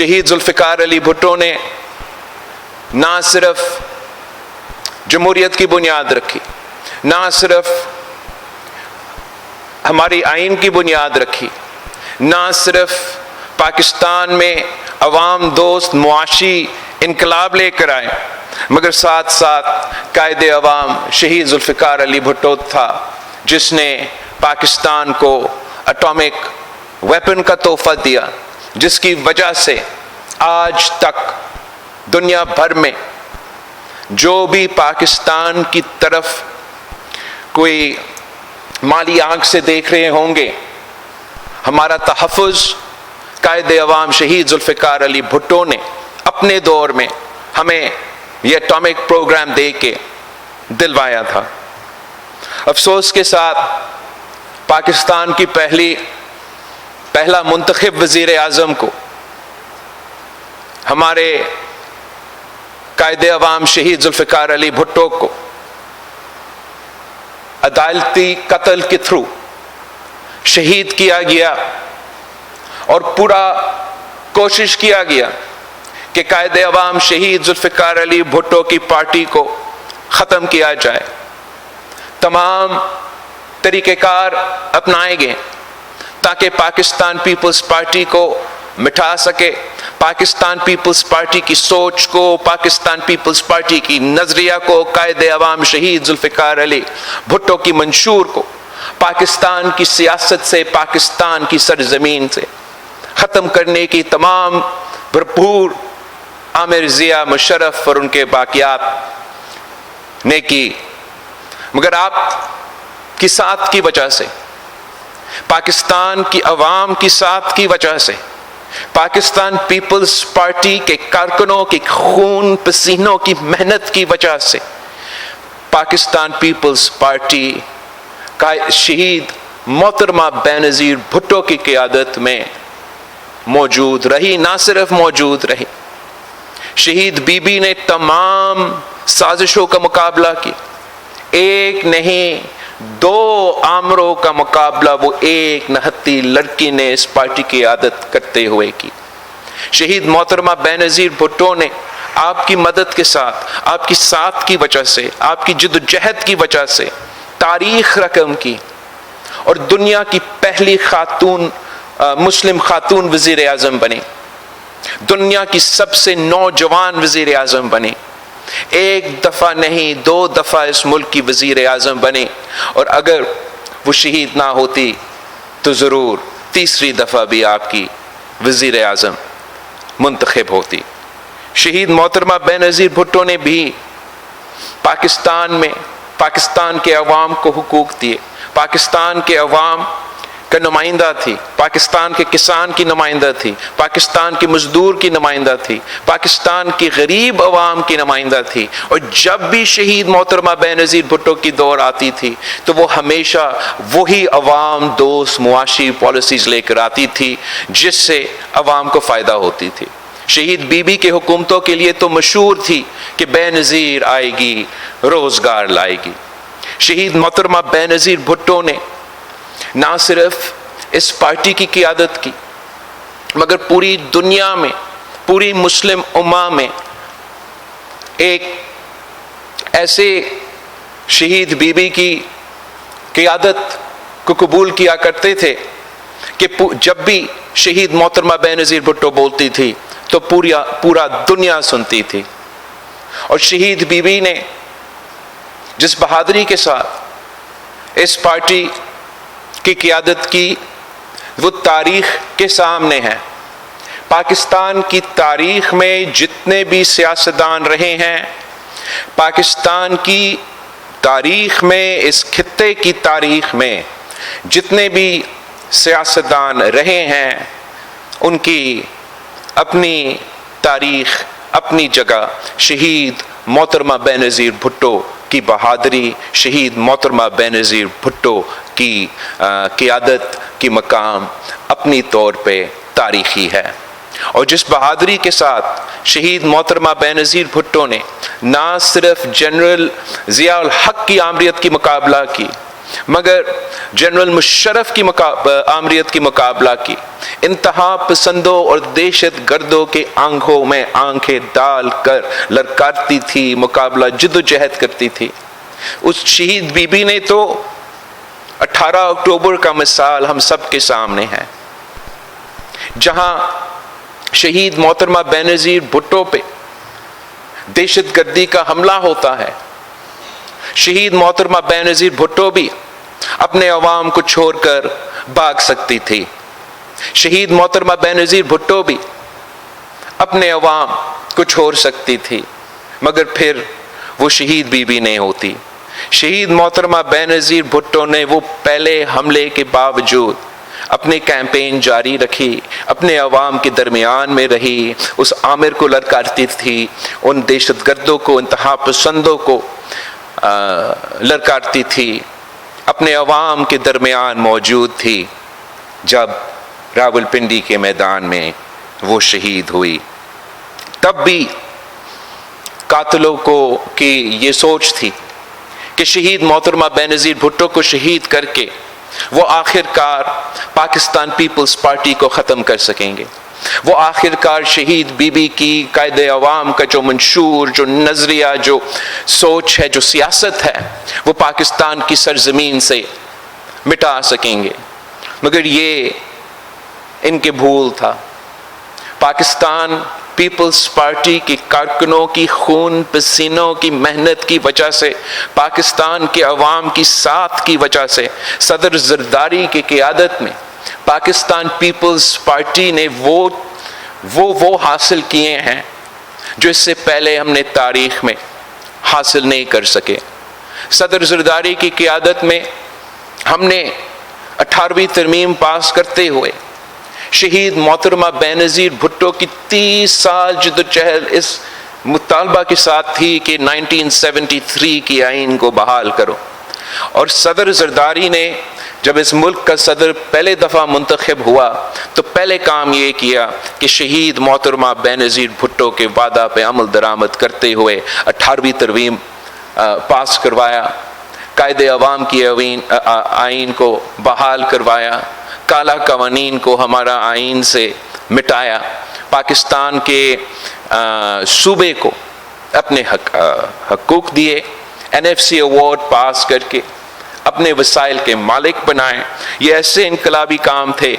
شہید ذوالفقار علی بھٹو نے نہ صرف جمہوریت کی بنیاد رکھی، نہ صرف ہماری آئین کی بنیاد رکھی، نہ صرف پاکستان میں عوام دوست معاشی انقلاب لے کر آئے، مگر ساتھ ساتھ قائد عوام شہید ذوالفقار علی بھٹو تھا جس نے پاکستان کو اٹامک ویپن کا تحفہ دیا، جس کی وجہ سے آج تک دنیا بھر میں جو بھی پاکستان کی طرف کوئی مالی آنکھ سے دیکھ رہے ہوں گے، ہمارا تحفظ قائد عوام شہید ذوالفقار علی بھٹو نے اپنے دور میں ہمیں یہ اٹامک پروگرام دے کے دلوایا تھا۔ افسوس کے ساتھ پاکستان کی پہلا منتخب وزیر اعظم کو ہمارے قائد عوام شہید ذوالفقار علی بھٹو کو عدالتی قتل کے تھرو شہید کیا گیا، اور پورا کوشش کیا گیا کہ قائد عوام شہید ذوالفقار علی بھٹو کی پارٹی کو ختم کیا جائے۔ تمام طریقہ کار اپنائے گئے تاکہ پاکستان پیپلز پارٹی کو مٹھا سکے، پاکستان پیپلز پارٹی کی سوچ کو، پاکستان پیپلز پارٹی کی نظریہ کو، قائد عوام شہید ذوالفقار علی بھٹو کی منشور کو پاکستان کی سیاست سے، پاکستان کی سرزمین سے ختم کرنے کی تمام بھرپور عامر ضیاء، مشرف اور ان کے باقیات نے کی، مگر آپ کی ساتھ کی وجہ سے، پاکستان کی عوام کی ساتھ کی وجہ سے، پاکستان پیپلز پارٹی کے کارکنوں کی خون پسینوں کی محنت کی وجہ سے پاکستان پیپلز پارٹی کا شہید محترمہ بینظیر بھٹو کی قیادت میں موجود رہی، نہ صرف موجود رہی، شہید بی بی نے تمام سازشوں کا مقابلہ کی، ایک نہیں دو آمروں کا مقابلہ وہ ایک نہتی لڑکی نے اس پارٹی کی قیادت کرتے ہوئے کی۔ شہید محترمہ بینظیر بھٹو نے آپ کی مدد کے ساتھ، آپ کی ساتھ کی وجہ سے، آپ کی جدوجہد کی وجہ سے تاریخ رقم کی اور دنیا کی پہلی مسلم خاتون وزیر اعظم بنی، دنیا کی سب سے نوجوان وزیر اعظم بنی، ایک دفعہ نہیں دو دفعہ اس ملک کی وزیر اعظم بنی، اور اگر وہ شہید نہ ہوتی تو ضرور تیسری دفعہ بھی آپ کی وزیر اعظم منتخب ہوتی۔ شہید محترمہ بینظیر بھٹو نے بھی پاکستان میں پاکستان کے عوام کو حقوق دیے، پاکستان کے عوام کا نمائندہ تھی، پاکستان کے کسان کی نمائندہ تھی، پاکستان کی مزدور کی نمائندہ تھی، پاکستان کی غریب عوام کی نمائندہ تھی، اور جب بھی شہید محترمہ بینظیر بھٹو کی دور آتی تھی تو وہ ہمیشہ وہی عوام دوست معاشی پالیسیز لے کر آتی تھی جس سے عوام کو فائدہ ہوتی تھی۔ شہید بی بی کے حکومتوں کے لیے تو مشہور تھی کہ بینظیر آئے گی روزگار لائے گی۔ شہید محترمہ بینظیر بھٹو نے نہ صرف اس پارٹی کی قیادت کی مگر پوری دنیا میں، پوری مسلم امہ میں ایک ایسے شہید بی بی کی قیادت کو قبول کیا کرتے تھے کہ جب بھی شہید محترمہ بینظیر بھٹو بولتی تھی تو پورا دنیا سنتی تھی۔ اور شہید بی بی نے جس بہادری کے ساتھ اس پارٹی کی قیادت کی وہ تاریخ کے سامنے ہے۔ پاکستان کی تاریخ میں جتنے بھی سیاستدان رہے ہیں، پاکستان کی تاریخ میں، اس خطے کی تاریخ میں جتنے بھی سیاستدان رہے ہیں، ان کی اپنی تاریخ، اپنی جگہ۔ شہید محترمہ بینظیر بھٹو کی بہادری، شہید محترمہ بینظیر بھٹو کی قیادت کی مقام اپنی طور پہ تاریخی ہے۔ اور جس بہادری کے ساتھ شہید محترمہ بینظیر بھٹو نے نہ صرف جنرل ضیاء الحق کی آمریت کی مقابلہ کی، مگر جنرل مشرف کی آمریت کی مقابلہ کی انتہا پسندوں اور دہشت گردوں کے آنکھوں میں آنکھیں ڈال کر للکارتی تھی، مقابلہ جد و جہد کرتی تھی۔ اس شہید بی بی نے تو 18 اکتوبر کا مثال ہم سب کے سامنے ہے، جہاں شہید محترمہ بینظیر بھٹو پہ دہشت گردی کا حملہ ہوتا ہے۔ شہید محترمہ بینظیر بھٹو بھی اپنے عوام کو چھوڑ کر بھاگ سکتی تھی، شہید محترمہ بینظیر بھٹو بھی اپنے عوام کو چھوڑ سکتی تھی، مگر پھر وہ شہید بی بی نہیں ہوتی۔ شہید محترمہ بینظیر بھٹو نے وہ پہلے حملے کے باوجود اپنی کیمپین جاری رکھی، اپنے عوام کے درمیان میں رہی، اس آمر کو للکارتی تھی، ان دہشت گردوں کو، انتہا پسندوں کو للکارتی تھی، اپنے عوام کے درمیان موجود تھی جب راولپنڈی کے میدان میں وہ شہید ہوئی۔ تب بھی قاتلوں کو کی یہ سوچ تھی کہ شہید محترمہ بینظیر بھٹو کو شہید کر کے وہ آخرکار پاکستان پیپلز پارٹی کو ختم کر سکیں گے، وہ آخرکار شہید بی بی کی قائد عوام کا جو منشور، جو نظریہ، جو سوچ ہے، جو سیاست ہے، وہ پاکستان کی سرزمین سے مٹا سکیں گے۔ مگر یہ ان کے بھول تھا۔ پاکستان پیپلز پارٹی کے کارکنوں کی خون پسینوں کی محنت کی وجہ سے، پاکستان کے عوام کی ساتھ کی وجہ سے، صدر زرداری کی قیادت میں پاکستان پیپلز پارٹی نے وہ حاصل کیے ہیں جو اس سے پہلے ہم نے تاریخ میں حاصل نہیں کر سکے۔ صدر زرداری کی قیادت میں ہم نے 18ویں ترمیم پاس کرتے ہوئے شہید محترمہ بینظیر بھٹو کی 30 سال جدوجہد اس مطالبہ کے ساتھ تھی کہ 1973 کی آئین کو بحال کرو، اور صدر زرداری نے جب اس ملک کا صدر پہلے دفعہ منتخب ہوا تو پہلے کام یہ کیا کہ شہید محترمہ بینظیر بھٹو کے وعدہ پہ عمل درآمد کرتے ہوئے 18ویں ترمیم پاس کروایا، قائد عوام کی آئین کو بحال کروایا، کالا قوانین کو ہمارا آئین سے مٹایا، پاکستان کے صوبے کو اپنے حقوق دیے، NFC ایوارڈ پاس کر کے اپنے وسائل کے مالک بنائے۔ یہ ایسے انقلابی کام تھے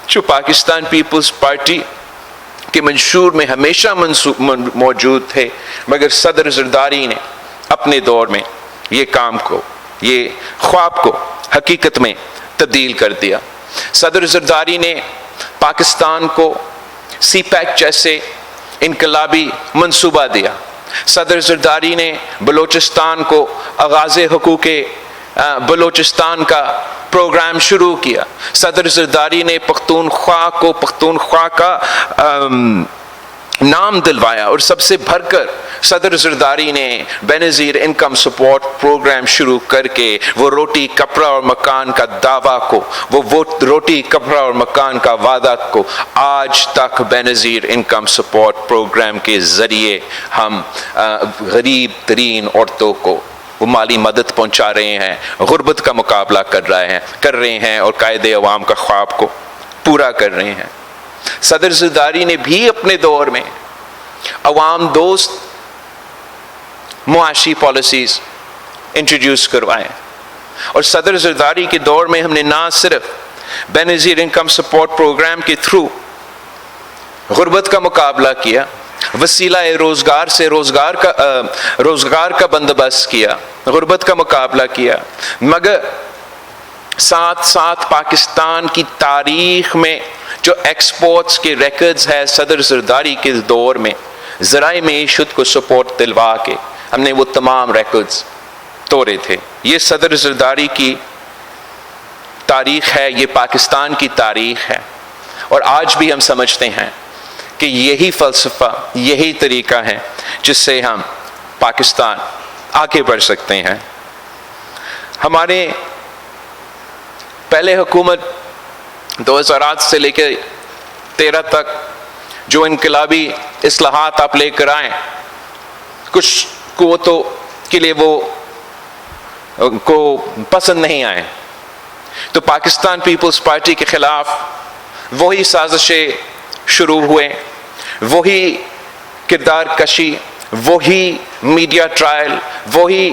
جو پاکستان پیپلز پارٹی کے منشور میں ہمیشہ موجود تھے، مگر صدر زرداری نے اپنے دور میں یہ کام کو، یہ خواب کو حقیقت میں تبدیل کر دیا۔ صدر زرداری نے پاکستان کو سی پیک جیسے انقلابی منصوبہ دیا، صدر زرداری نے بلوچستان کو آغاز حقوق بلوچستان کا پروگرام شروع کیا، صدر زرداری نے پختونخوا کو پختونخوا کا نام دلوایا، اور سب سے بڑھ کر صدر زرداری نے بینظیر انکم سپورٹ پروگرام شروع کر کے وہ روٹی کپڑا اور مکان کا دعویٰ کو، وہ روٹی کپڑا اور مکان کا وعدہ کو آج تک بینظیر انکم سپورٹ پروگرام کے ذریعے ہم غریب ترین عورتوں کو وہ مالی مدد پہنچا رہے ہیں، غربت کا مقابلہ کر رہے ہیں اور قائد عوام کا خواب کو پورا کر رہے ہیں۔ صدر زرداری نے بھی اپنے دور میں عوام دوست معاشی پالیسیز انٹروڈیوس کروائے، اور صدر زرداری کے دور میں ہم نے نہ صرف بینظیر انکم سپورٹ پروگرام کے تھرو غربت کا مقابلہ کیا، وسیلہ روزگار سے روزگار کا بندوبست کیا، غربت کا مقابلہ کیا، مگر ساتھ ساتھ پاکستان کی تاریخ میں جو ایکسپورٹس کے ریکارڈز ہے صدر زرداری کے دور میں ذرائع معیشت کو سپورٹ دلوا کے ہم نے وہ تمام ریکارڈز توڑے تھے۔ یہ صدر زرداری کی تاریخ ہے، یہ پاکستان کی تاریخ ہے، اور آج بھی ہم سمجھتے ہیں کہ یہی فلسفہ، یہی طریقہ ہے جس سے ہم پاکستان آگے بڑھ سکتے ہیں۔ ہمارے پہلے حکومت 2008 سے لے کے 13 تک جو انقلابی اصلاحات آپ لے کر آئیں، کچھ قوتوں کے لیے وہ کو پسند نہیں آئے تو پاکستان پیپلز پارٹی کے خلاف وہی سازشیں شروع ہوئے، وہی کردار کشی، وہی میڈیا ٹرائل، وہی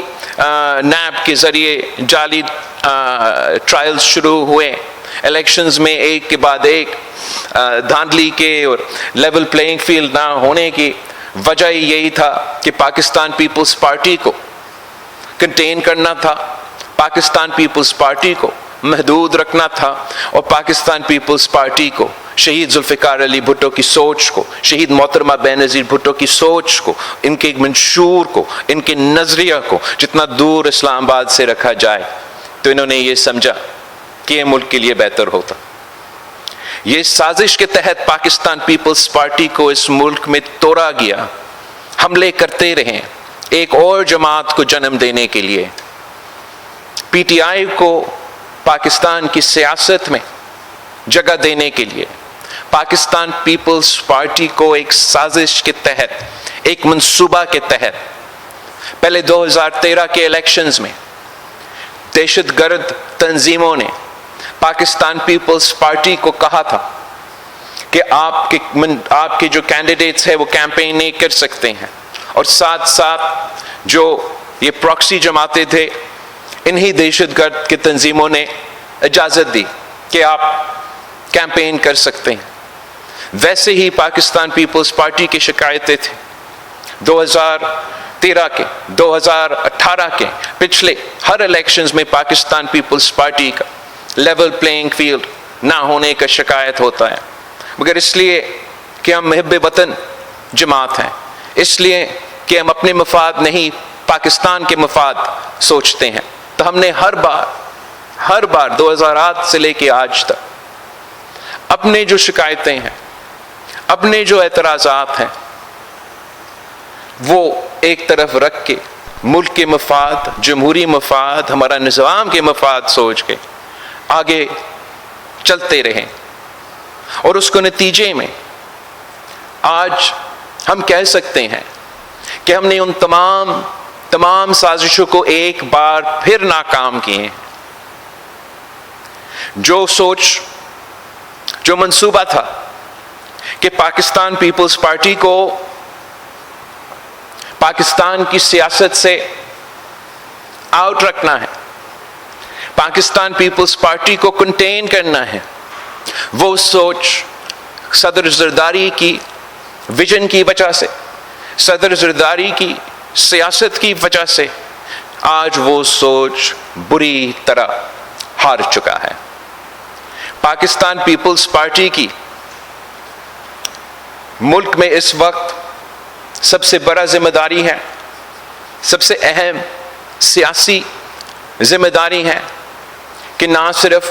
نیب کے ذریعے جعلی ٹرائلز شروع ہوئے، الیکشنز میں ایک کے بعد ایک دھاندلی کے اور لیول پلینگ فیلڈ نہ ہونے کی وجہ یہی تھا کہ پاکستان پیپلز پارٹی کو کنٹین کرنا تھا، پاکستان پیپلز پارٹی کو محدود رکھنا تھا، اور پاکستان پیپلز پارٹی کو شہید ذوالفقار علی بھٹو کی سوچ کو، شہید محترمہ بینظیر بھٹو کی سوچ کو، ان کے منشور کو، ان کے نظریہ کو جتنا دور اسلام آباد سے رکھا جائے، تو انہوں نے یہ سمجھا کہ یہ ملک کے لیے بہتر ہوتا۔ یہ سازش کے تحت پاکستان پیپلز پارٹی کو اس ملک میں توڑا گیا، حملے کرتے رہے ایک اور جماعت کو جنم دینے کے لیے، پی ٹی آئی کو پاکستان کی سیاست میں جگہ دینے کے لیے، پاکستان پیپلز پارٹی کو ایک سازش کے تحت، ایک منصوبہ کے تحت، پہلے 2013 کے الیکشنز میں دہشت گرد تنظیموں نے پاکستان پیپلز پارٹی کو کہا تھا کہ آپ کے جو کینڈیڈیٹس ہیں وہ کیمپین نہیں کر سکتے ہیں، اور ساتھ ساتھ جو یہ پراکسی جماعتیں تھے انہی دہشت گرد کے تنظیموں نے اجازت دی کہ آپ کیمپین کر سکتے ہیں۔ ویسے ہی پاکستان پیپلز پارٹی کی شکایتیں تھیں 2013 کے، 2018 کے، پچھلے ہر الیکشنز میں پاکستان پیپلز پارٹی کا لیول پلینگ فیلڈ نہ ہونے کا شکایت ہوتا ہے، مگر اس لیے کہ ہم محب وطن جماعت ہیں، اس لیے کہ ہم اپنے مفاد نہیں پاکستان کے مفاد سوچتے ہیں، تو ہم نے ہر بار 2008 سے لے کے آج تک اپنے جو شکایتیں ہیں، اپنے جو اعتراضات ہیں، وہ ایک طرف رکھ کے ملک کے مفاد، جمہوری مفاد، ہمارا نظام کے مفاد سوچ کے آگے چلتے رہیں، اور اس کو نتیجے میں آج ہم کہہ سکتے ہیں کہ ہم نے ان تمام سازشوں کو ایک بار پھر ناکام کیے ہیں۔ جو سوچ، جو منصوبہ تھا کہ پاکستان پیپلز پارٹی کو پاکستان کی سیاست سے آؤٹ رکھنا ہے، پاکستان پیپلز پارٹی کو کنٹین کرنا ہے، وہ سوچ صدر زرداری کی ویژن کی وجہ سے، صدر زرداری کی سیاست کی وجہ سے آج وہ سوچ بری طرح ہار چکا ہے۔ پاکستان پیپلز پارٹی کی ملک میں اس وقت سب سے بڑا ذمہ داری ہے، سب سے اہم سیاسی ذمہ داری ہے کہ نہ صرف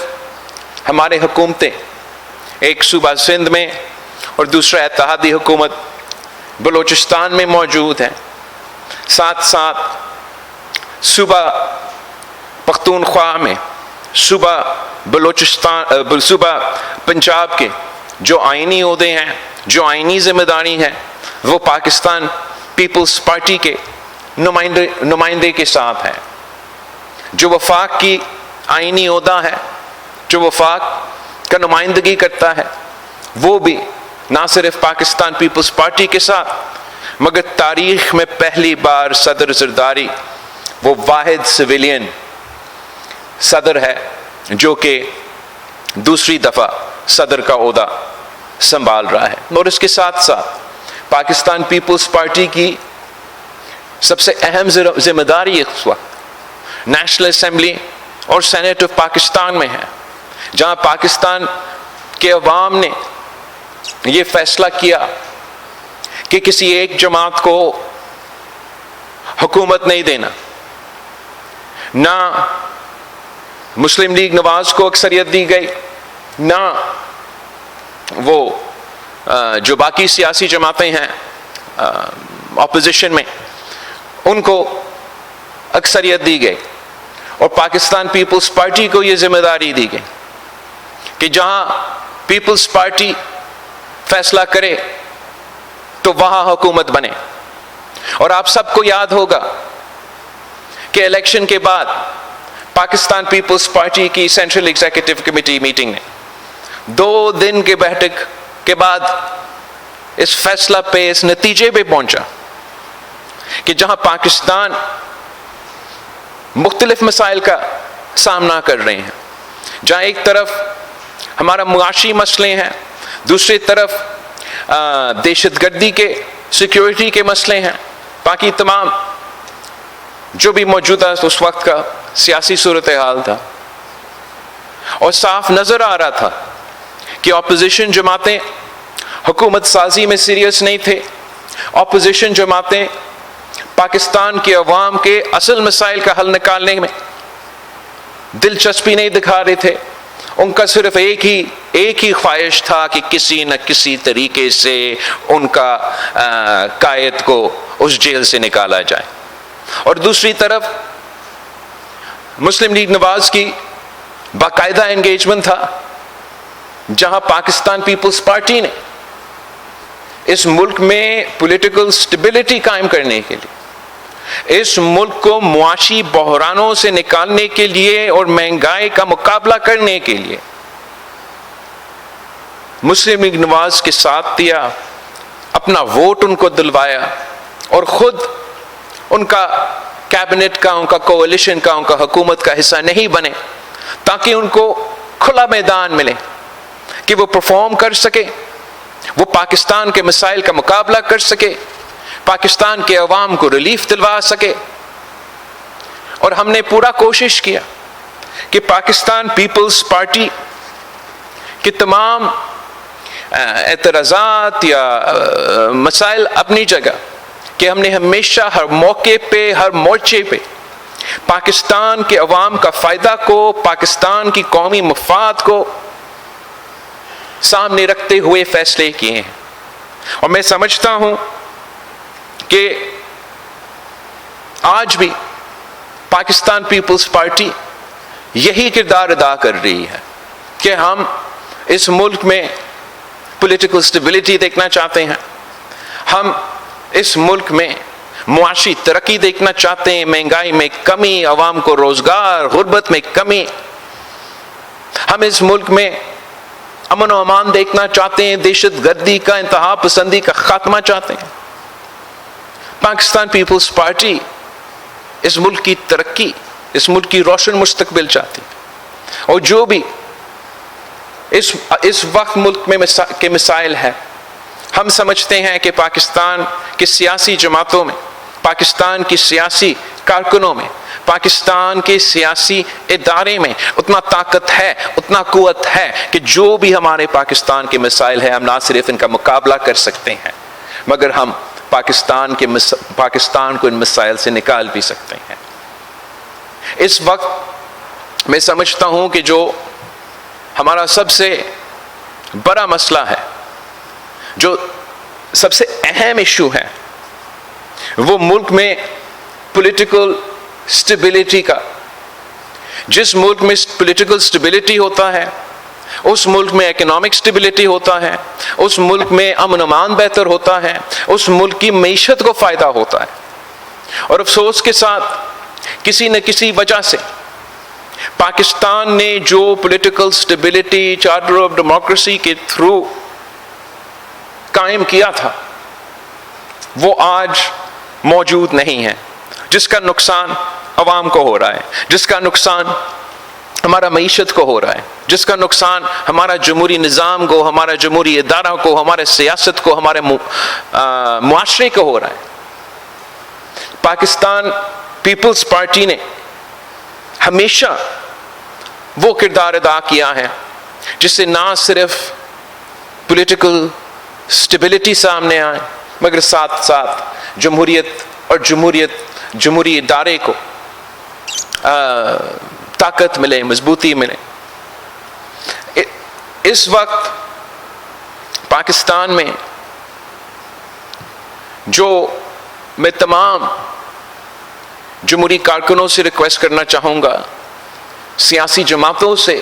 ہمارے حکومتیں، ایک صوبہ سندھ میں اور دوسرا اتحادی حکومت بلوچستان میں موجود ہیں، ساتھ ساتھ صوبہ پختونخوا میں، صوبہ بلوچستان، صوبہ پنجاب کے جو آئینی عہدے ہیں، جو آئینی ذمہ داری ہیں، وہ پاکستان پیپلز پارٹی کے نمائندے کے ساتھ ہیں۔ جو وفاق کی آئینی عہدہ ہے، جو وفاق کا نمائندگی کرتا ہے، وہ بھی نہ صرف پاکستان پیپلز پارٹی کے ساتھ، مگر تاریخ میں پہلی بار صدر زرداری وہ واحد سویلین صدر ہے جو کہ دوسری دفعہ صدر کا عہدہ سنبھال رہا ہے۔ اور اس کے ساتھ ساتھ پاکستان پیپلز پارٹی کی سب سے اہم ذمہ داری اس وقت نیشنل اسمبلی اور سینٹ آف پاکستان میں ہے، جہاں پاکستان کے عوام نے یہ فیصلہ کیا کہ کسی ایک جماعت کو حکومت نہیں دینا، نہ مسلم لیگ نواز کو اکثریت دی گئی، نہ وہ جو باقی سیاسی جماعتیں ہیں اپوزیشن میں ان کو اکثریت دی گئی، اور پاکستان پیپلز پارٹی کو یہ ذمہ داری دی گئی کہ جہاں پیپلز پارٹی فیصلہ کرے تو وہاں حکومت بنے۔ اور آپ سب کو یاد ہوگا کہ الیکشن کے بعد پاکستان پیپلز پارٹی کی سینٹرل ایگزیکٹو کمیٹی میٹنگ نے 2 دن کے بیٹھک کے بعد اس فیصلہ پہ، اس نتیجے پہ پہنچا کہ جہاں پاکستان مختلف مسائل کا سامنا کر رہے ہیں، جہاں ایک طرف ہمارا معاشی مسئلے ہیں، دوسری طرف دہشت گردی کے، سیکیورٹی کے مسئلے ہیں، باقی تمام جو بھی موجودہ اس وقت کا سیاسی صورتحال تھا، اور صاف نظر آ رہا تھا کہ اپوزیشن جماعتیں حکومت سازی میں سیریس نہیں تھے، اپوزیشن جماعتیں پاکستان کے عوام کے اصل مسائل کا حل نکالنے میں دلچسپی نہیں دکھا رہے تھے۔ ان کا صرف ایک ہی خواہش تھا کہ کسی نہ کسی طریقے سے ان کا قائد کو اس جیل سے نکالا جائے۔ اور دوسری طرف مسلم لیگ نواز کی باقاعدہ انگیجمنٹ تھا، جہاں پاکستان پیپلز پارٹی نے اس ملک میں پولیٹیکل سٹیبلٹی قائم کرنے کے لیے، اس ملک کو معاشی بحرانوں سے نکالنے کے لیے اور مہنگائی کا مقابلہ کرنے کے لیے مسلم لیگ نواز کے ساتھ دیا، اپنا ووٹ ان کو دلوایا، اور خود ان کا کیبنٹ کا، ان کا کوalition کا، ان کا حکومت کا حصہ نہیں بنے، تاکہ ان کو کھلا میدان ملے کہ وہ پرفارم کر سکے، وہ پاکستان کے مسائل کا مقابلہ کر سکے، پاکستان کے عوام کو ریلیف دلوا سکے۔ اور ہم نے پورا کوشش کیا کہ پاکستان پیپلز پارٹی کے تمام اعتراضات یا مسائل اپنی جگہ، کہ ہم نے ہمیشہ ہر موقع پہ، ہر مورچے پہ پاکستان کے عوام کا فائدہ کو، پاکستان کی قومی مفاد کو سامنے رکھتے ہوئے فیصلے کیے ہیں۔ اور میں سمجھتا ہوں کہ آج بھی پاکستان پیپلز پارٹی یہی کردار ادا کر رہی ہے کہ ہم اس ملک میں پولیٹیکل سٹیبلٹی دیکھنا چاہتے ہیں، ہم اس ملک میں معاشی ترقی دیکھنا چاہتے ہیں، مہنگائی میں کمی، عوام کو روزگار، غربت میں کمی، ہم اس ملک میں امن و امان دیکھنا چاہتے ہیں، دہشت گردی کا، انتہا پسندی کا خاتمہ چاہتے ہیں۔ پاکستان پیپلز پارٹی اس ملک کی ترقی، اس ملک کی روشن مستقبل چاہتی ہے، اور جو بھی اس وقت ملک میں کے مسائل ہیں، ہم سمجھتے ہیں کہ پاکستان کی سیاسی جماعتوں میں، پاکستان کی سیاسی کارکنوں میں، پاکستان کے سیاسی ادارے میں اتنا طاقت ہے، اتنا قوت ہے کہ جو بھی ہمارے پاکستان کے مسائل ہیں، ہم نہ صرف ان کا مقابلہ کر سکتے ہیں، مگر ہم پاکستان کو ان مسائل سے نکال بھی سکتے ہیں۔ اس وقت میں سمجھتا ہوں کہ جو ہمارا سب سے بڑا مسئلہ ہے، جو سب سے اہم ایشو ہے، وہ ملک میں پولیٹیکل سٹیبلٹی کا۔ جس ملک میں پولیٹیکل سٹیبلٹی ہوتا ہے، اس ملک میں اکنامک سٹیبلٹی ہوتا ہے، اس ملک میں امن و امان بہتر ہوتا ہے، اس ملک کی معیشت کو فائدہ ہوتا ہے۔ اور افسوس کے ساتھ کسی نہ کسی وجہ سے پاکستان نے جو political stability charter of democracy کے تھرو قائم کیا تھا، وہ آج موجود نہیں ہے، جس کا نقصان عوام کو ہو رہا ہے، جس کا نقصان ہمارا معیشت کو ہو رہا ہے، جس کا نقصان ہمارا جمہوری نظام کو، ہمارا جمہوری ادارہ کو، ہمارے سیاست کو، ہمارے معاشرے کو ہو رہا ہے۔ پاکستان پیپلز پارٹی نے ہمیشہ وہ کردار ادا کیا ہے جس سے نہ صرف پولیٹیکل سٹیبلٹی سامنے آئے، مگر ساتھ ساتھ جمہوریت اور جمہوری ادارے کو طاقت ملے، مضبوطی ملے۔ اس وقت پاکستان میں جو میں تمام جمہوری کارکنوں سے ریکویسٹ کرنا چاہوں گا، سیاسی جماعتوں سے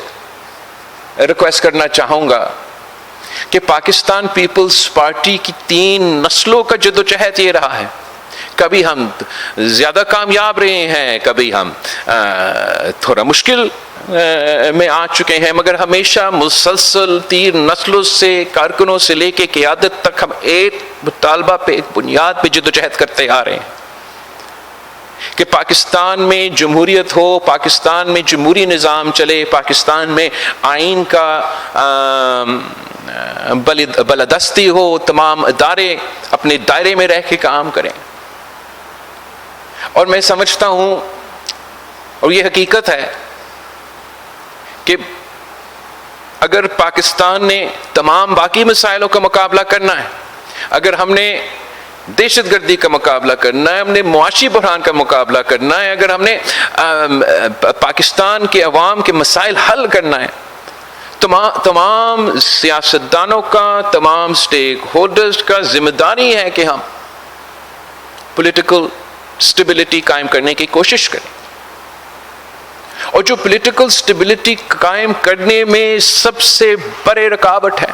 ریکویسٹ کرنا چاہوں گا کہ پاکستان پیپلز پارٹی کی 3 نسلوں کا جدوجہد یہ رہا ہے کبھی ہم زیادہ کامیاب رہے ہیں، کبھی ہم تھوڑا مشکل میں آ چکے ہیں، مگر ہمیشہ مسلسل 3 نسلوں سے، کارکنوں سے لے کے قیادت تک ہم ایک مطالبہ پہ، ایک بنیاد پہ جدوجہد کرتے آ رہے ہیں کہ پاکستان میں جمہوریت ہو، پاکستان میں جمہوری نظام چلے، پاکستان میں آئین کا بالادستی ہو، تمام ادارے اپنے دائرے میں رہ کے کام کریں۔ اور میں سمجھتا ہوں، اور یہ حقیقت ہے، کہ اگر پاکستان نے تمام باقی مسائلوں کا مقابلہ کرنا ہے، اگر ہم نے دہشت گردی کا مقابلہ کرنا ہے، ہم نے معاشی بحران کا مقابلہ کرنا ہے، اگر ہم نے پاکستان کے عوام کے مسائل حل کرنا ہے، تمام سیاستدانوں کا، تمام سٹیک ہولڈرز کا ذمہ داری ہے کہ ہم پولیٹیکل سٹیبلٹی قائم کرنے کی کوشش کریں۔ اور جو پولیٹیکل سٹیبلٹی قائم کرنے میں سب سے بڑے رکاوٹ ہے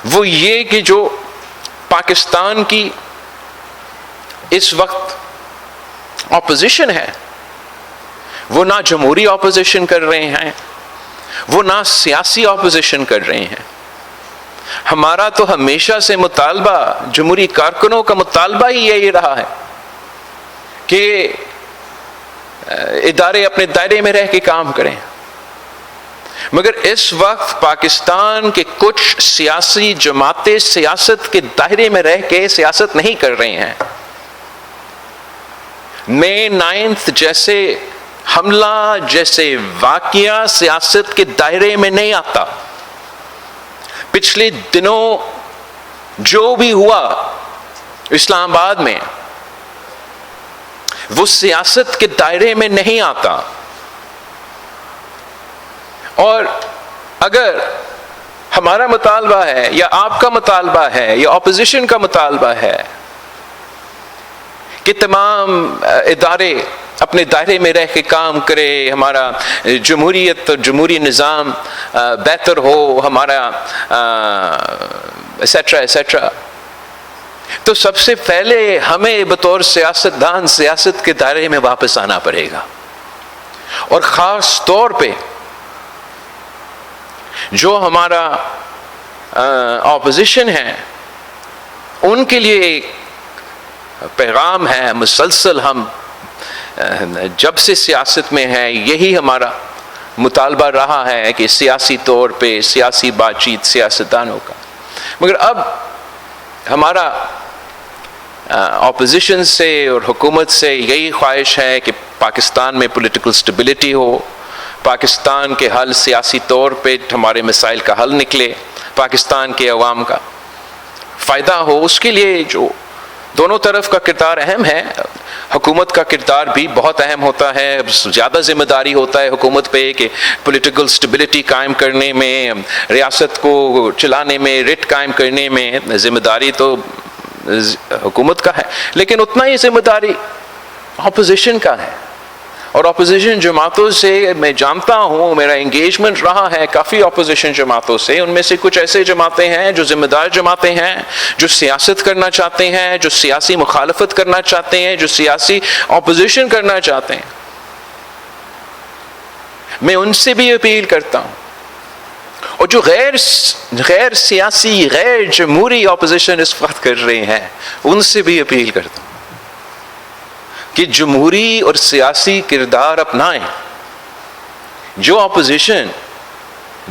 وہ یہ کہ جو پاکستان کی اس وقت اپوزیشن ہے، وہ نہ جمہوری اپوزیشن کر رہے ہیں، وہ نہ سیاسی اپوزیشن کر رہے ہیں۔ ہمارا تو ہمیشہ سے مطالبہ، جمہوری کارکنوں کا مطالبہ ہی یہی رہا ہے کہ ادارے اپنے دائرے میں رہ کے کام کریں، مگر اس وقت پاکستان کے کچھ سیاسی جماعتیں سیاست کے دائرے میں رہ کے سیاست نہیں کر رہی ہیں۔ مئی 9 جیسے حملہ، جیسے واقعہ سیاست کے دائرے میں نہیں آتا۔ پچھلے دنوں جو بھی ہوا اسلام آباد میں، وہ سیاست کے دائرے میں نہیں آتا۔ اور اگر ہمارا مطالبہ ہے، یا آپ کا مطالبہ ہے، یا اپوزیشن کا مطالبہ ہے کہ تمام ادارے اپنے دائرے میں رہ کے کام کرے، ہمارا جمہوریت اور جمہوری نظام بہتر ہو، ہمارا ایسیٹرا ایسیٹرا، تو سب سے پہلے ہمیں بطور سیاستدان سیاست کے دائرے میں واپس آنا پڑے گا۔ اور خاص طور پہ جو ہمارا اپوزیشن ہے، ان کے لیے ایک پیغام ہے، مسلسل ہم جب سے سیاست میں ہیں یہی ہمارا مطالبہ رہا ہے کہ سیاسی طور پہ سیاسی بات چیت سیاستدانوں کا، مگر اب ہمارا اپوزیشن سے اور حکومت سے یہی خواہش ہے کہ پاکستان میں پولیٹیکل سٹیبلٹی ہو، پاکستان کے حل سیاسی طور پہ ہمارے مسائل کا حل نکلے، پاکستان کے عوام کا فائدہ ہو۔ اس کے لیے جو دونوں طرف کا کردار اہم ہے، حکومت کا کردار بھی بہت اہم ہوتا ہے، زیادہ ذمہ داری ہوتا ہے حکومت پہ کہ پولیٹیکل سٹیبلٹی قائم کرنے میں، ریاست کو چلانے میں، ریٹ قائم کرنے میں ذمہ داری تو حکومت کا ہے، لیکن اتنا ہی ذمہ داری اپوزیشن کا ہے۔ اور اپوزیشن جماعتوں سے میں جانتا ہوں، میرا انگیجمنٹ رہا ہے کافی اپوزیشن جماعتوں سے، ان میں سے کچھ ایسے جماعتیں ہیں جو ذمہ دار جماعتیں ہیں، جو سیاست کرنا چاہتے ہیں، جو سیاسی مخالفت کرنا چاہتے ہیں، جو سیاسی اپوزیشن کرنا چاہتے ہیں۔ میں ان سے بھی اپیل کرتا ہوں، اور جو غیر سیاسی، غیر جمہوری اپوزیشن اس وقت کر رہے ہیں، ان سے بھی اپیل کرتا ہوں کہ جمہوری اور سیاسی کردار اپنائیں۔ جو اپوزیشن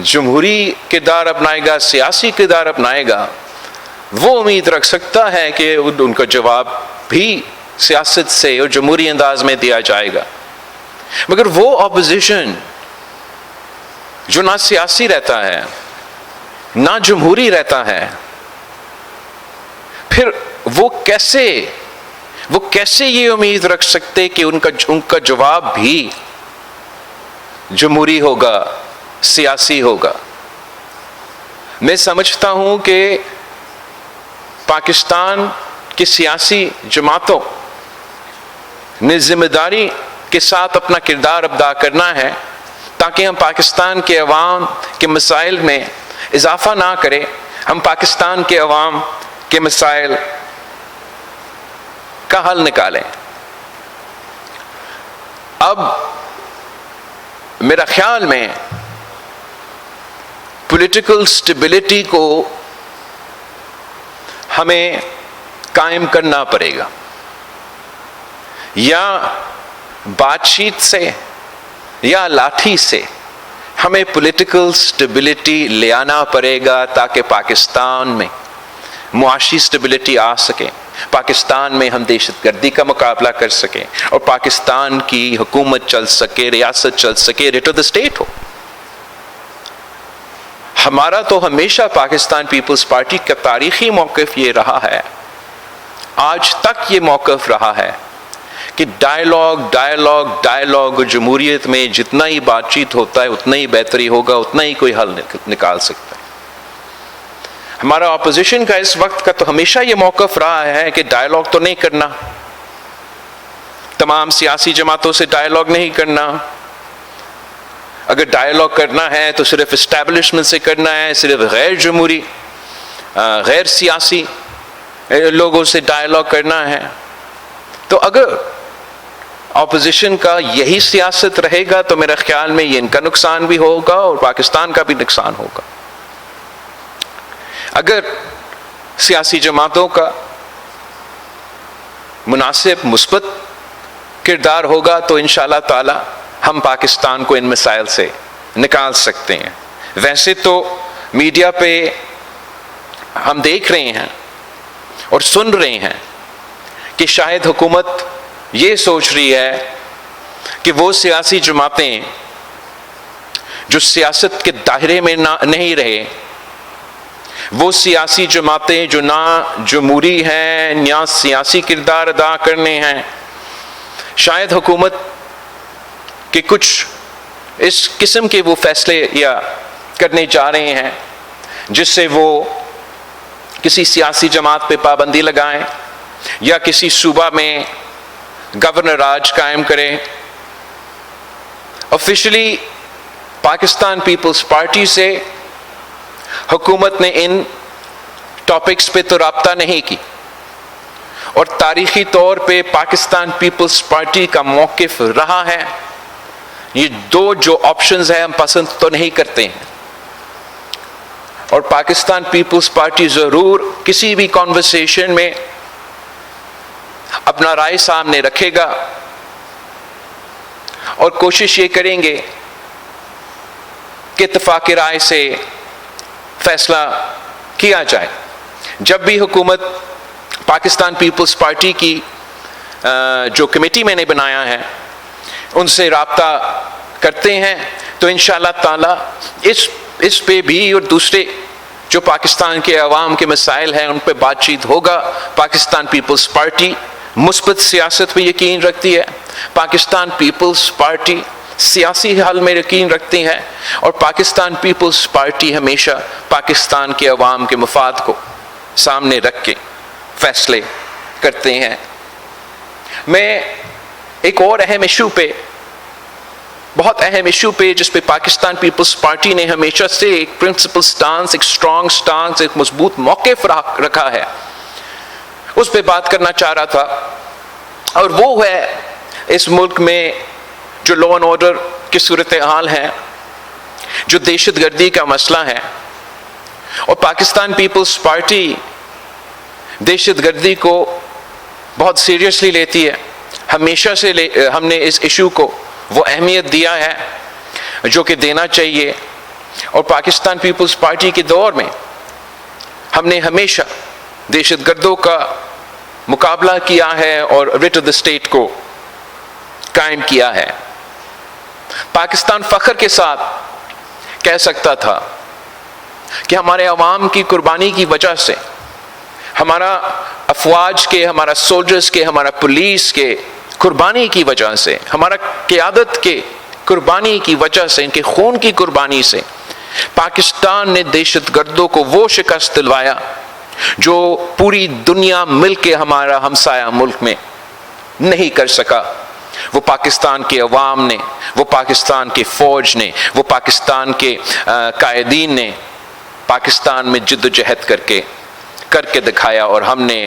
جمہوری کردار اپنائے گا، سیاسی کردار اپنائے گا، وہ امید رکھ سکتا ہے کہ ان کا جواب بھی سیاست سے اور جمہوری انداز میں دیا جائے گا۔ مگر وہ اپوزیشن جو نہ سیاسی رہتا ہے، نہ جمہوری رہتا ہے، پھر وہ کیسے یہ امید رکھ سکتے کہ ان کا جواب بھی جمہوری ہوگا، سیاسی ہوگا؟ میں سمجھتا ہوں کہ پاکستان کی سیاسی جماعتوں نے ذمہ داری کے ساتھ اپنا کردار ادا کرنا ہے، تاکہ ہم پاکستان کے عوام کے مسائل میں اضافہ نہ کریں، ہم پاکستان کے عوام کے مسائل کا حل نکالیں. اب میرا خیال میں پولیٹیکل سٹیبلٹی کو ہمیں قائم کرنا پڑے گا، یا بات چیت سے یا لاٹھی سے ہمیں پولیٹیکل سٹیبلٹی لے آنا پڑے گا تاکہ پاکستان میں معاشی سٹیبلٹی آ سکے، پاکستان میں ہم دہشت گردی کا مقابلہ کر سکیں اور پاکستان کی حکومت چل سکے، ریاست چل سکے، ریٹ آف دا اسٹیٹ ہو. ہمارا تو ہمیشہ پاکستان پیپلز پارٹی کا تاریخی موقف یہ رہا ہے، آج تک یہ موقف رہا ہے کہ ڈائیلاگ جمہوریت میں جتنا ہی بات چیت ہوتا ہے اتنا ہی بہتری ہوگا، اتنا ہی کوئی حل نکال سکتا ہے. ہمارا اپوزیشن کا اس وقت کا تو ہمیشہ یہ موقف رہا ہے کہ ڈائیلاگ تو نہیں کرنا، تمام سیاسی جماعتوں سے ڈائیلاگ نہیں کرنا، اگر ڈائیلاگ کرنا ہے تو صرف اسٹیبلشمنٹ سے کرنا ہے، صرف غیر جمہوری غیر سیاسی لوگوں سے ڈائیلاگ کرنا ہے. تو اگر اپوزیشن کا یہی سیاست رہے گا تو میرے خیال میں یہ ان کا نقصان بھی ہوگا اور پاکستان کا بھی نقصان ہوگا. اگر سیاسی جماعتوں کا مناسب مثبت کردار ہوگا تو انشاءاللہ تعالی ہم پاکستان کو ان مسائل سے نکال سکتے ہیں. ویسے تو میڈیا پہ ہم دیکھ رہے ہیں اور سن رہے ہیں کہ شاید حکومت یہ سوچ رہی ہے کہ وہ سیاسی جماعتیں جو سیاست کے دائرے میں نہیں رہے، وہ سیاسی جماعتیں جو نہ جمہوری ہیں نہ سیاسی کردار ادا کرنے ہیں، شاید حکومت کے کچھ اس قسم کے وہ فیصلے یا کرنے جا رہے ہیں جس سے وہ کسی سیاسی جماعت پہ پابندی لگائیں یا کسی صوبہ میں گورنر راج قائم کریں. آفیشلی پاکستان پیپلز پارٹی سے حکومت نے ان ٹاپکس پہ تو رابطہ نہیں کی، اور تاریخی طور پہ پاکستان پیپلز پارٹی کا موقف رہا ہے یہ دو جو آپشنز ہیں ہم پسند تو نہیں کرتے ہیں، اور پاکستان پیپلز پارٹی ضرور کسی بھی کانورسیشن میں اپنا رائے سامنے رکھے گا اور کوشش یہ کریں گے کہ اتفاق رائے سے فیصلہ کیا جائے. جب بھی حکومت پاکستان پیپلز پارٹی کی جو کمیٹی میں نے بنایا ہے ان سے رابطہ کرتے ہیں تو انشاءاللہ تعالی اس پہ بھی اور دوسرے جو پاکستان کے عوام کے مسائل ہیں ان پہ بات چیت ہوگا. پاکستان پیپلز پارٹی مثبت سیاست پہ یقین رکھتی ہے، پاکستان پیپلز پارٹی سیاسی حل میں یقین رکھتی ہے، اور پاکستان پیپلز پارٹی ہمیشہ پاکستان کے عوام کے مفاد کو سامنے رکھ کے فیصلے کرتے ہیں. میں ایک اور اہم ایشو پہ، بہت اہم ایشو پہ جس پہ پاکستان پیپلز پارٹی نے ہمیشہ سے ایک پرنسپل سٹانس، ایک اسٹرانگ سٹانس، ایک مضبوط موقف رکھا ہے، اس پہ بات کرنا چاہ رہا تھا، اور وہ ہے اس ملک میں جو لا اینڈ آرڈر کی صورتحال ہے، جو دہشت گردی کا مسئلہ ہے. اور پاکستان پیپلز پارٹی دہشت گردی کو بہت سیریسلی لیتی ہے، ہمیشہ سے ہم نے اس ایشو کو وہ اہمیت دیا ہے جو کہ دینا چاہیے. اور پاکستان پیپلز پارٹی کے دور میں ہم نے ہمیشہ دہشت گردوں کا مقابلہ کیا ہے اور ریٹ آف دا اسٹیٹ کو قائم کیا ہے. پاکستان فخر کے ساتھ کہہ سکتا تھا کہ ہمارے عوام کی قربانی کی وجہ سے، ہمارا افواج کے، ہمارا سولجرز کے، ہمارا پولیس کے قربانی کی وجہ سے، ہمارا قیادت کے قربانی کی وجہ سے، ان کے خون کی قربانی سے پاکستان نے دہشت گردوں کو وہ شکست دلوایا جو پوری دنیا مل کے ہمارا ہمسایہ ملک میں نہیں کر سکا. وہ پاکستان کے عوام نے، وہ پاکستان کی فوج نے، وہ پاکستان کے قائدین نے پاکستان میں جد و جہد کر کے دکھایا، اور ہم نے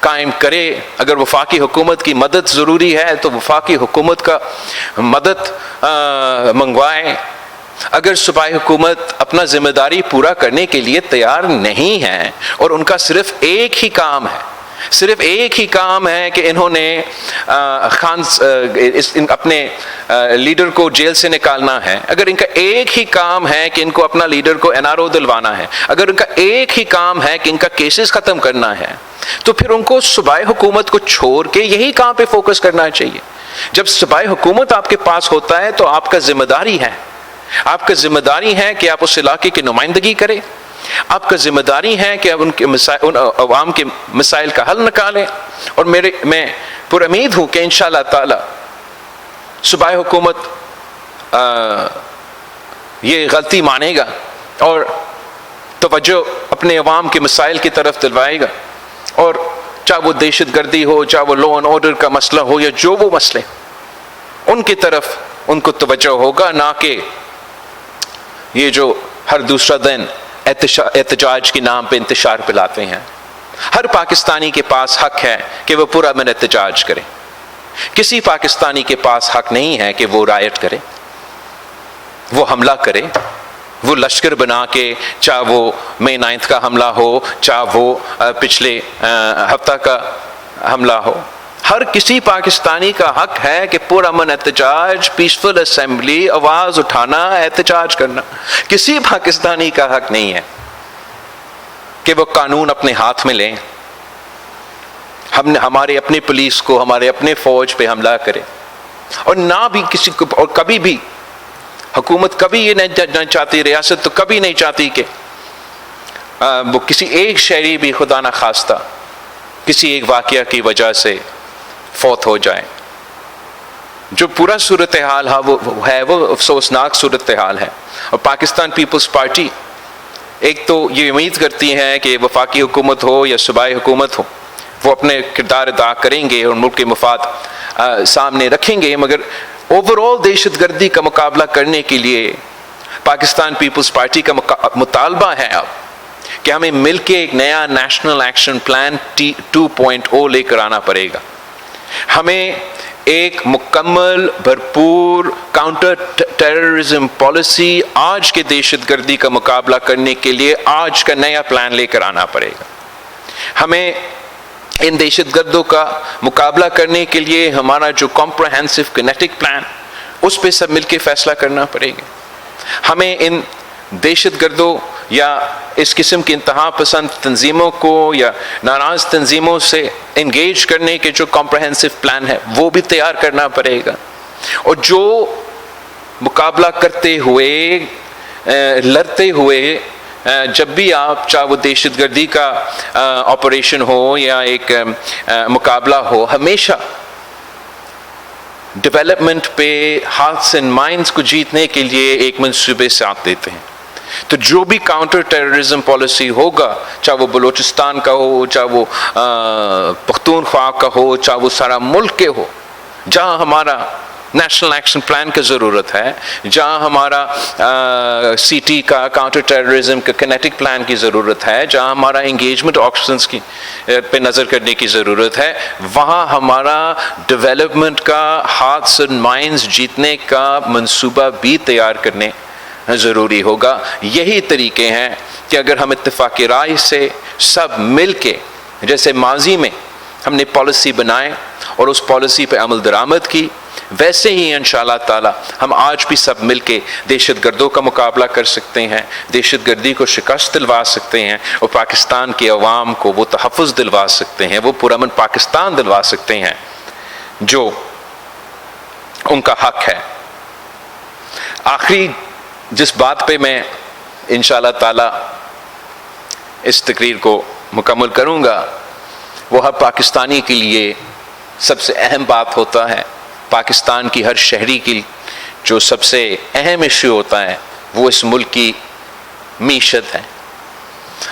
قائم کرے. اگر وفاقی حکومت کی مدد ضروری ہے تو وفاقی حکومت کا مدد منگوائے. اگر صوبائی حکومت اپنا ذمہ داری پورا کرنے کے لیے تیار نہیں ہے اور ان کا صرف ایک ہی کام ہے کہ انہوں نے اپنے لیڈر کو جیل سے نکالنا ہے، اگر ان کا ایک ہی کام ہے کہ ان کو اپنا لیڈر کو NRO دلوانا ہے، اگر ان کا ایک ہی کام ہے کہ ان کا کیسز ختم کرنا ہے، تو پھر ان کو صوبائی حکومت کو چھوڑ کے یہی کام پہ فوکس کرنا چاہیے. جب صوبائی حکومت آپ کے پاس ہوتا ہے تو آپ کا ذمہ داری ہے کہ آپ اس علاقے کی نمائندگی کریں. آپ کا ذمہ داری ہے کہ آپ ان عوام کے مسائل کا حل نکالیں. اور میں پر امید ہوں کہ انشاءاللہ تعالی صوبائی حکومت یہ غلطی مانے گا اور توجہ اپنے عوام کے مسائل کی طرف دلوائے گا. اور چاہے وہ دہشت گردی ہو، چاہے وہ لا اینڈ آرڈر کا مسئلہ ہو، یا جو وہ مسئلے، ان کی طرف ان کو توجہ ہوگا، نہ کہ یہ جو ہر دوسرا دن احتجاج کے نام پہ انتشار پلاتے ہیں. ہر پاکستانی کے پاس حق ہے کہ وہ پورا من احتجاج کرے. کسی پاکستانی کے پاس حق نہیں ہے کہ وہ رائٹ کرے، وہ حملہ کرے، وہ لشکر بنا کے، چاہے وہ مئی 9 کا حملہ ہو، چاہے وہ پچھلے ہفتہ کا حملہ ہو. ہر کسی پاکستانی کا حق ہے کہ پورا من احتجاج، پیسفل اسمبلی، آواز اٹھانا، احتجاج کرنا. کسی پاکستانی کا حق نہیں ہے کہ وہ قانون اپنے ہاتھ میں لیں، ہمارے اپنے پولیس کو، ہمارے اپنے فوج پہ حملہ کرے. اور نہ بھی کسی کو، اور کبھی بھی حکومت کبھی یہ نہیں چاہتی، ریاست تو کبھی نہیں چاہتی کہ وہ کسی ایک شہری بھی خدا نہ خواستہ کسی ایک واقعہ کی وجہ سے فوت ہو جائے. جو پورا صورتحال ہے وہ افسوسناک صورتحال ہے. اور پاکستان پیپلز پارٹی ایک تو یہ امید کرتی ہے کہ وفاقی حکومت ہو یا صوبائی حکومت ہو، وہ اپنے کردار ادا کریں گے اور ملک کے مفاد سامنے رکھیں گے. مگر اوور آل دہشت گردی کا مقابلہ کرنے کے لیے پاکستان پیپلز پارٹی کا مطالبہ ہے اب کہ ہمیں مل کے ایک نیا نیشنل ایکشن پلان 2.0 لے کر آنا پڑے گا. ہمیں ایک مکمل بھرپور کاؤنٹر ٹیررزم پالیسی آج کے دہشت گردی کا مقابلہ کرنے کے لیے آج کا نیا پلان لے کر آنا پڑے گا. ہمیں ان دہشت گردوں کا مقابلہ کرنے کے لیے ہمارا جو کمپریہنسو کینیٹک پلان، اس پہ سب مل کے فیصلہ کرنا پڑے گا. ہمیں ان دہشت گردوں یا اس قسم کی انتہا پسند تنظیموں کو یا ناراض تنظیموں سے انگیج کرنے کے جو کمپریہنسو پلان ہے وہ بھی تیار کرنا پڑے گا. اور جو مقابلہ کرتے ہوئے، لڑتے ہوئے، جب بھی آپ، چاہے وہ دہشت گردی کا آپریشن ہو یا ایک مقابلہ ہو، ہمیشہ ڈیولپمنٹ پہ ہارٹس اینڈ مائنڈس کو جیتنے کے لیے ایک منصوبے ساتھ دیتے ہیں. تو جو بھی کاؤنٹر ٹیررزم پالیسی ہوگا، چاہے وہ بلوچستان کا ہو، چاہے وہ پختونخوا کا ہو، چاہے وہ سارا ملک کے ہو، جہاں ہمارا نیشنل ایکشن پلان کی ضرورت ہے، جہاں ہمارا CT کا کاؤنٹر ٹیررزم کا کینیٹک پلان کی ضرورت ہے، جہاں ہمارا انگیجمنٹ آپشنز کی پہ نظر کرنے کی ضرورت ہے، وہاں ہمارا ڈیولپمنٹ کا ہارٹس اینڈ مائنڈز جیتنے کا منصوبہ بھی تیار کرنے ضروری ہوگا. یہی طریقے ہیں کہ اگر ہم اتفاق رائے سے سب مل کے، جیسے ماضی میں ہم نے پالیسی بنائے اور اس پالیسی پہ عمل درآمد کی، ویسے ہی انشاءاللہ تعالی ہم آج بھی سب مل کے دہشت گردوں کا مقابلہ کر سکتے ہیں، دہشت گردی کو شکست دلوا سکتے ہیں، اور پاکستان کے عوام کو وہ تحفظ دلوا سکتے ہیں، وہ پرامن پاکستان دلوا سکتے ہیں جو ان کا حق ہے. آخری جس بات پہ میں انشاءاللہ تعالی اس تقریر کو مکمل کروں گا، وہ ہر پاکستانی کے لیے سب سے اہم بات ہوتا ہے. پاکستان کی ہر شہری کی جو سب سے اہم ایشو ہوتا ہے وہ اس ملک کی معیشت ہے.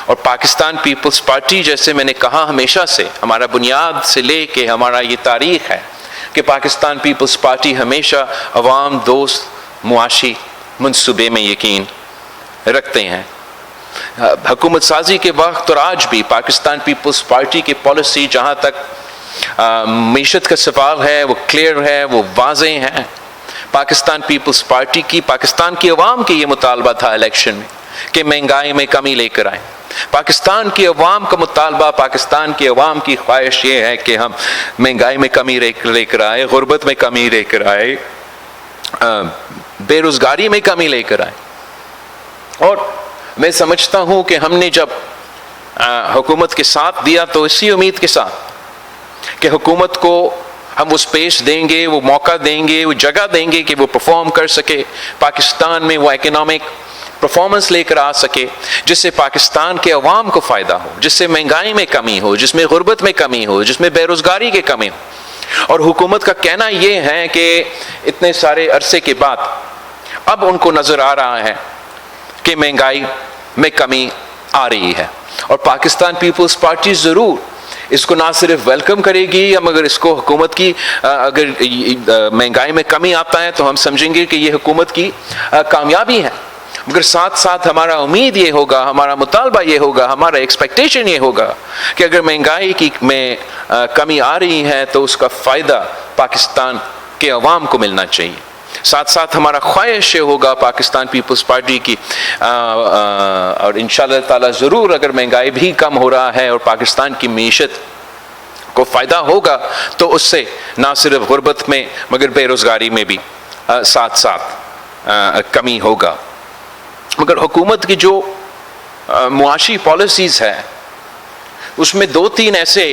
اور پاکستان پیپلز پارٹی، جیسے میں نے کہا، ہمیشہ سے ہمارا بنیاد سے لے کے ہمارا یہ تاریخ ہے کہ پاکستان پیپلز پارٹی ہمیشہ عوام دوست معاشی منصوبے میں یقین رکھتے ہیں. حکومت سازی کے وقت اور آج بھی پاکستان پیپلز پارٹی کی پالیسی جہاں تک معیشت کا سوال ہے وہ کلیئر ہے، وہ واضح ہے. پاکستان پیپلز پارٹی کی پاکستان کی عوام کی یہ مطالبہ تھا الیکشن میں کہ مہنگائی میں کمی لے کر آئیں. پاکستان کی عوام کا مطالبہ، پاکستان کی عوام کی خواہش یہ ہے کہ ہم مہنگائی میں کمی لے کر آئے، غربت میں کمی لے کر آئے، بے روزگاری میں کمی لے کر آئے. اور میں سمجھتا ہوں کہ ہم نے جب حکومت کے ساتھ دیا تو اسی امید کے ساتھ کہ حکومت کو ہم وہ سپیس دیں گے، وہ موقع دیں گے، وہ جگہ دیں گے کہ وہ پرفارم کر سکے، پاکستان میں وہ اکنامک پرفارمنس لے کر آ سکے جس سے پاکستان کے عوام کو فائدہ ہو، جس سے مہنگائی میں کمی ہو، جس میں غربت میں کمی ہو، جس میں بے روزگاری کی کمی ہو. اور حکومت کا کہنا یہ ہے کہ اتنے سارے عرصے کے بعد اب ان کو نظر آ رہا ہے کہ مہنگائی میں کمی آ رہی ہے، اور پاکستان پیپلز پارٹی ضرور اس کو نہ صرف ویلکم کرے گی، مگر اس کو حکومت کی اگر مہنگائی میں کمی آتا ہے تو ہم سمجھیں گے کہ یہ حکومت کی کامیابی ہے. مگر ساتھ ساتھ ہمارا امید یہ ہوگا، ہمارا مطالبہ یہ ہوگا، ہمارا ایکسپیکٹیشن یہ ہوگا کہ اگر مہنگائی کی میں کمی آ رہی ہے تو اس کا فائدہ پاکستان کے عوام کو ملنا چاہیے. ساتھ ساتھ ہمارا خواہش یہ ہوگا پاکستان پیپلز پارٹی کی، اور انشاءاللہ تعالی ضرور اگر مہنگائی بھی کم ہو رہا ہے اور پاکستان کی معیشت کو فائدہ ہوگا تو اس سے نہ صرف غربت میں مگر بے روزگاری میں بھی ساتھ ساتھ کمی ہوگا. مگر حکومت کی جو معاشی پالیسیز ہے اس میں 2-3 ایسے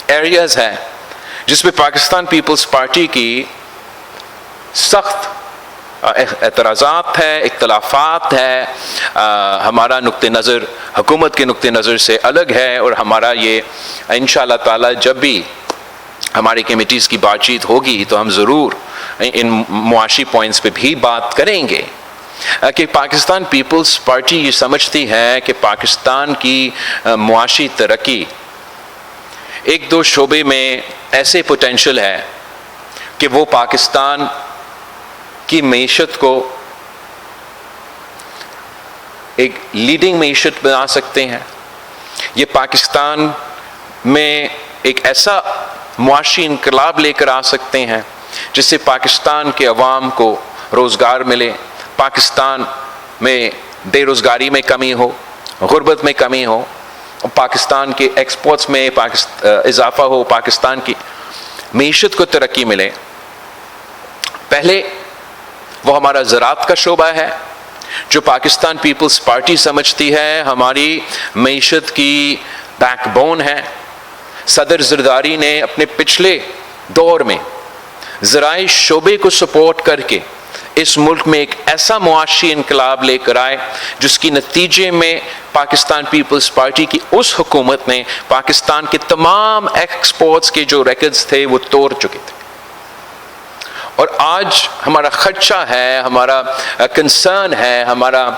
ایریاز ہیں جس میں پاکستان پیپلز پارٹی کی سخت اعتراضات ہے، اختلافات ہے. ہمارا نقطہ نظر حکومت کے نقطہ نظر سے الگ ہے، اور ہمارا یہ انشاءاللہ تعالی جب بھی ہماری کمیٹیز کی بات چیت ہوگی تو ہم ضرور ان معاشی پوائنٹس پہ بھی بات کریں گے کہ پاکستان پیپلز پارٹی یہ سمجھتی ہے کہ پاکستان کی معاشی ترقی 1-2 شعبے میں ایسے پوٹینشل ہے کہ وہ پاکستان کی معیشت کو ایک لیڈنگ معیشت بنا سکتے ہیں. یہ پاکستان میں ایک ایسا معاشی انقلاب لے کر آ سکتے ہیں جس سے پاکستان کے عوام کو روزگار ملے، پاکستان میں بے روزگاری میں کمی ہو، غربت میں کمی ہو، پاکستان کے ایکسپورٹس میں اضافہ ہو، پاکستان کی معیشت کو ترقی ملے. پہلے وہ ہمارا زراعت کا شعبہ ہے جو پاکستان پیپلز پارٹی سمجھتی ہے ہماری معیشت کی بیک بون ہے. صدر زرداری نے اپنے پچھلے دور میں زرعی شعبے کو سپورٹ کر کے اس ملک میں ایک ایسا معاشی انقلاب لے کر آئے جس کی نتیجے میں پاکستان پیپلز پارٹی کی اس حکومت نے پاکستان کے تمام ایکسپورٹس کے جو ریکارڈز تھے وہ توڑ چکے تھے. اور آج ہمارا خدشہ ہے، ہمارا کنسرن ہے، ہمارا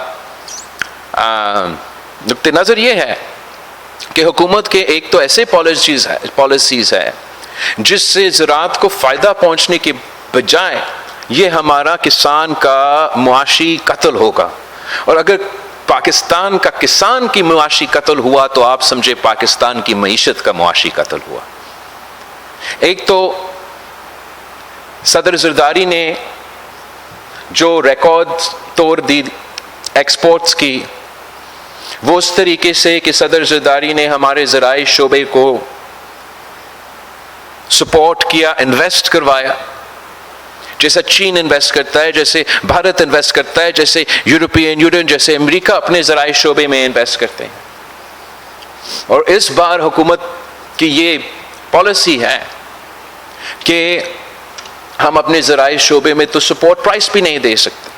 نقطہ نظر یہ ہے کہ حکومت کے ایک تو ایسے پالیسیز ہے جس سے زراعت کو فائدہ پہنچنے کے بجائے یہ ہمارا کسان کا معاشی قتل ہوگا. اور اگر پاکستان کا کسان کی معاشی قتل ہوا تو آپ سمجھے پاکستان کی معیشت کا معاشی قتل ہوا. ایک تو صدر زرداری نے جو ریکارڈ توڑ دی ایکسپورٹس کی، وہ اس طریقے سے کہ صدر زرداری نے ہمارے زرعی شعبے کو سپورٹ کیا، انویسٹ کروایا، جیسا چین انویسٹ کرتا ہے، جیسے بھارت انویسٹ کرتا ہے، جیسے یورپین یونین، جیسے امریکہ اپنے زرعی شعبے میں انویسٹ کرتے ہیں. اور اس بار حکومت کی یہ پالیسی ہے کہ ہم اپنے زرعی شعبے میں تو سپورٹ پرائس بھی نہیں دے سکتے،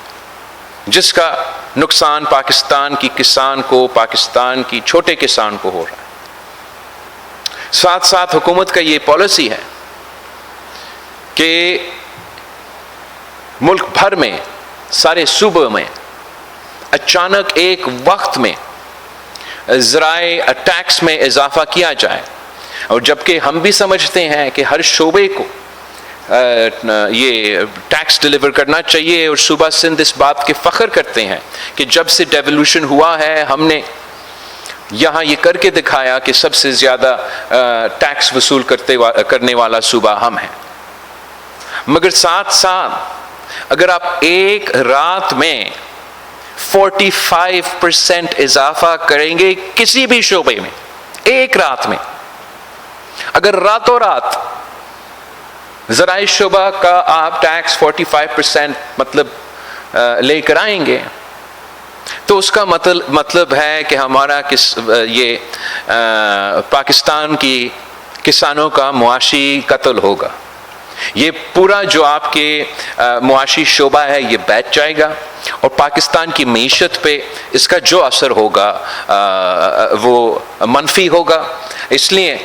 جس کا نقصان پاکستان کی کسان کو، پاکستان کی چھوٹے کسان کو ہو رہا ہے. ساتھ ساتھ حکومت کا یہ پالیسی ہے کہ ملک بھر میں سارے صوبوں میں اچانک ایک وقت میں زرعی ٹیکس میں اضافہ کیا جائے، اور جبکہ ہم بھی سمجھتے ہیں کہ ہر شعبے کو یہ ٹیکس ڈلیور کرنا چاہیے. اور صوبہ سندھ اس بات کے فخر کرتے ہیں کہ جب سے ڈیولوشن ہوا ہے ہم نے یہاں یہ کر کے دکھایا کہ سب سے زیادہ ٹیکس وصول کرنے والا صوبہ ہم ہیں. مگر ساتھ ساتھ اگر آپ ایک رات میں 45% اضافہ کریں گے کسی بھی شعبے میں، ایک رات میں، اگر راتوں رات ذرائع شعبہ کا آپ ٹیکس 45% مطلب لے کر آئیں گے تو اس کا مطلب ہے کہ ہمارا یہ پاکستان کی کسانوں کا معاشی قتل ہوگا. یہ پورا جو آپ کے معاشی شعبہ ہے یہ بیٹھ جائے گا اور پاکستان کی معیشت پہ اس کا جو اثر ہوگا وہ منفی ہوگا. اس لیے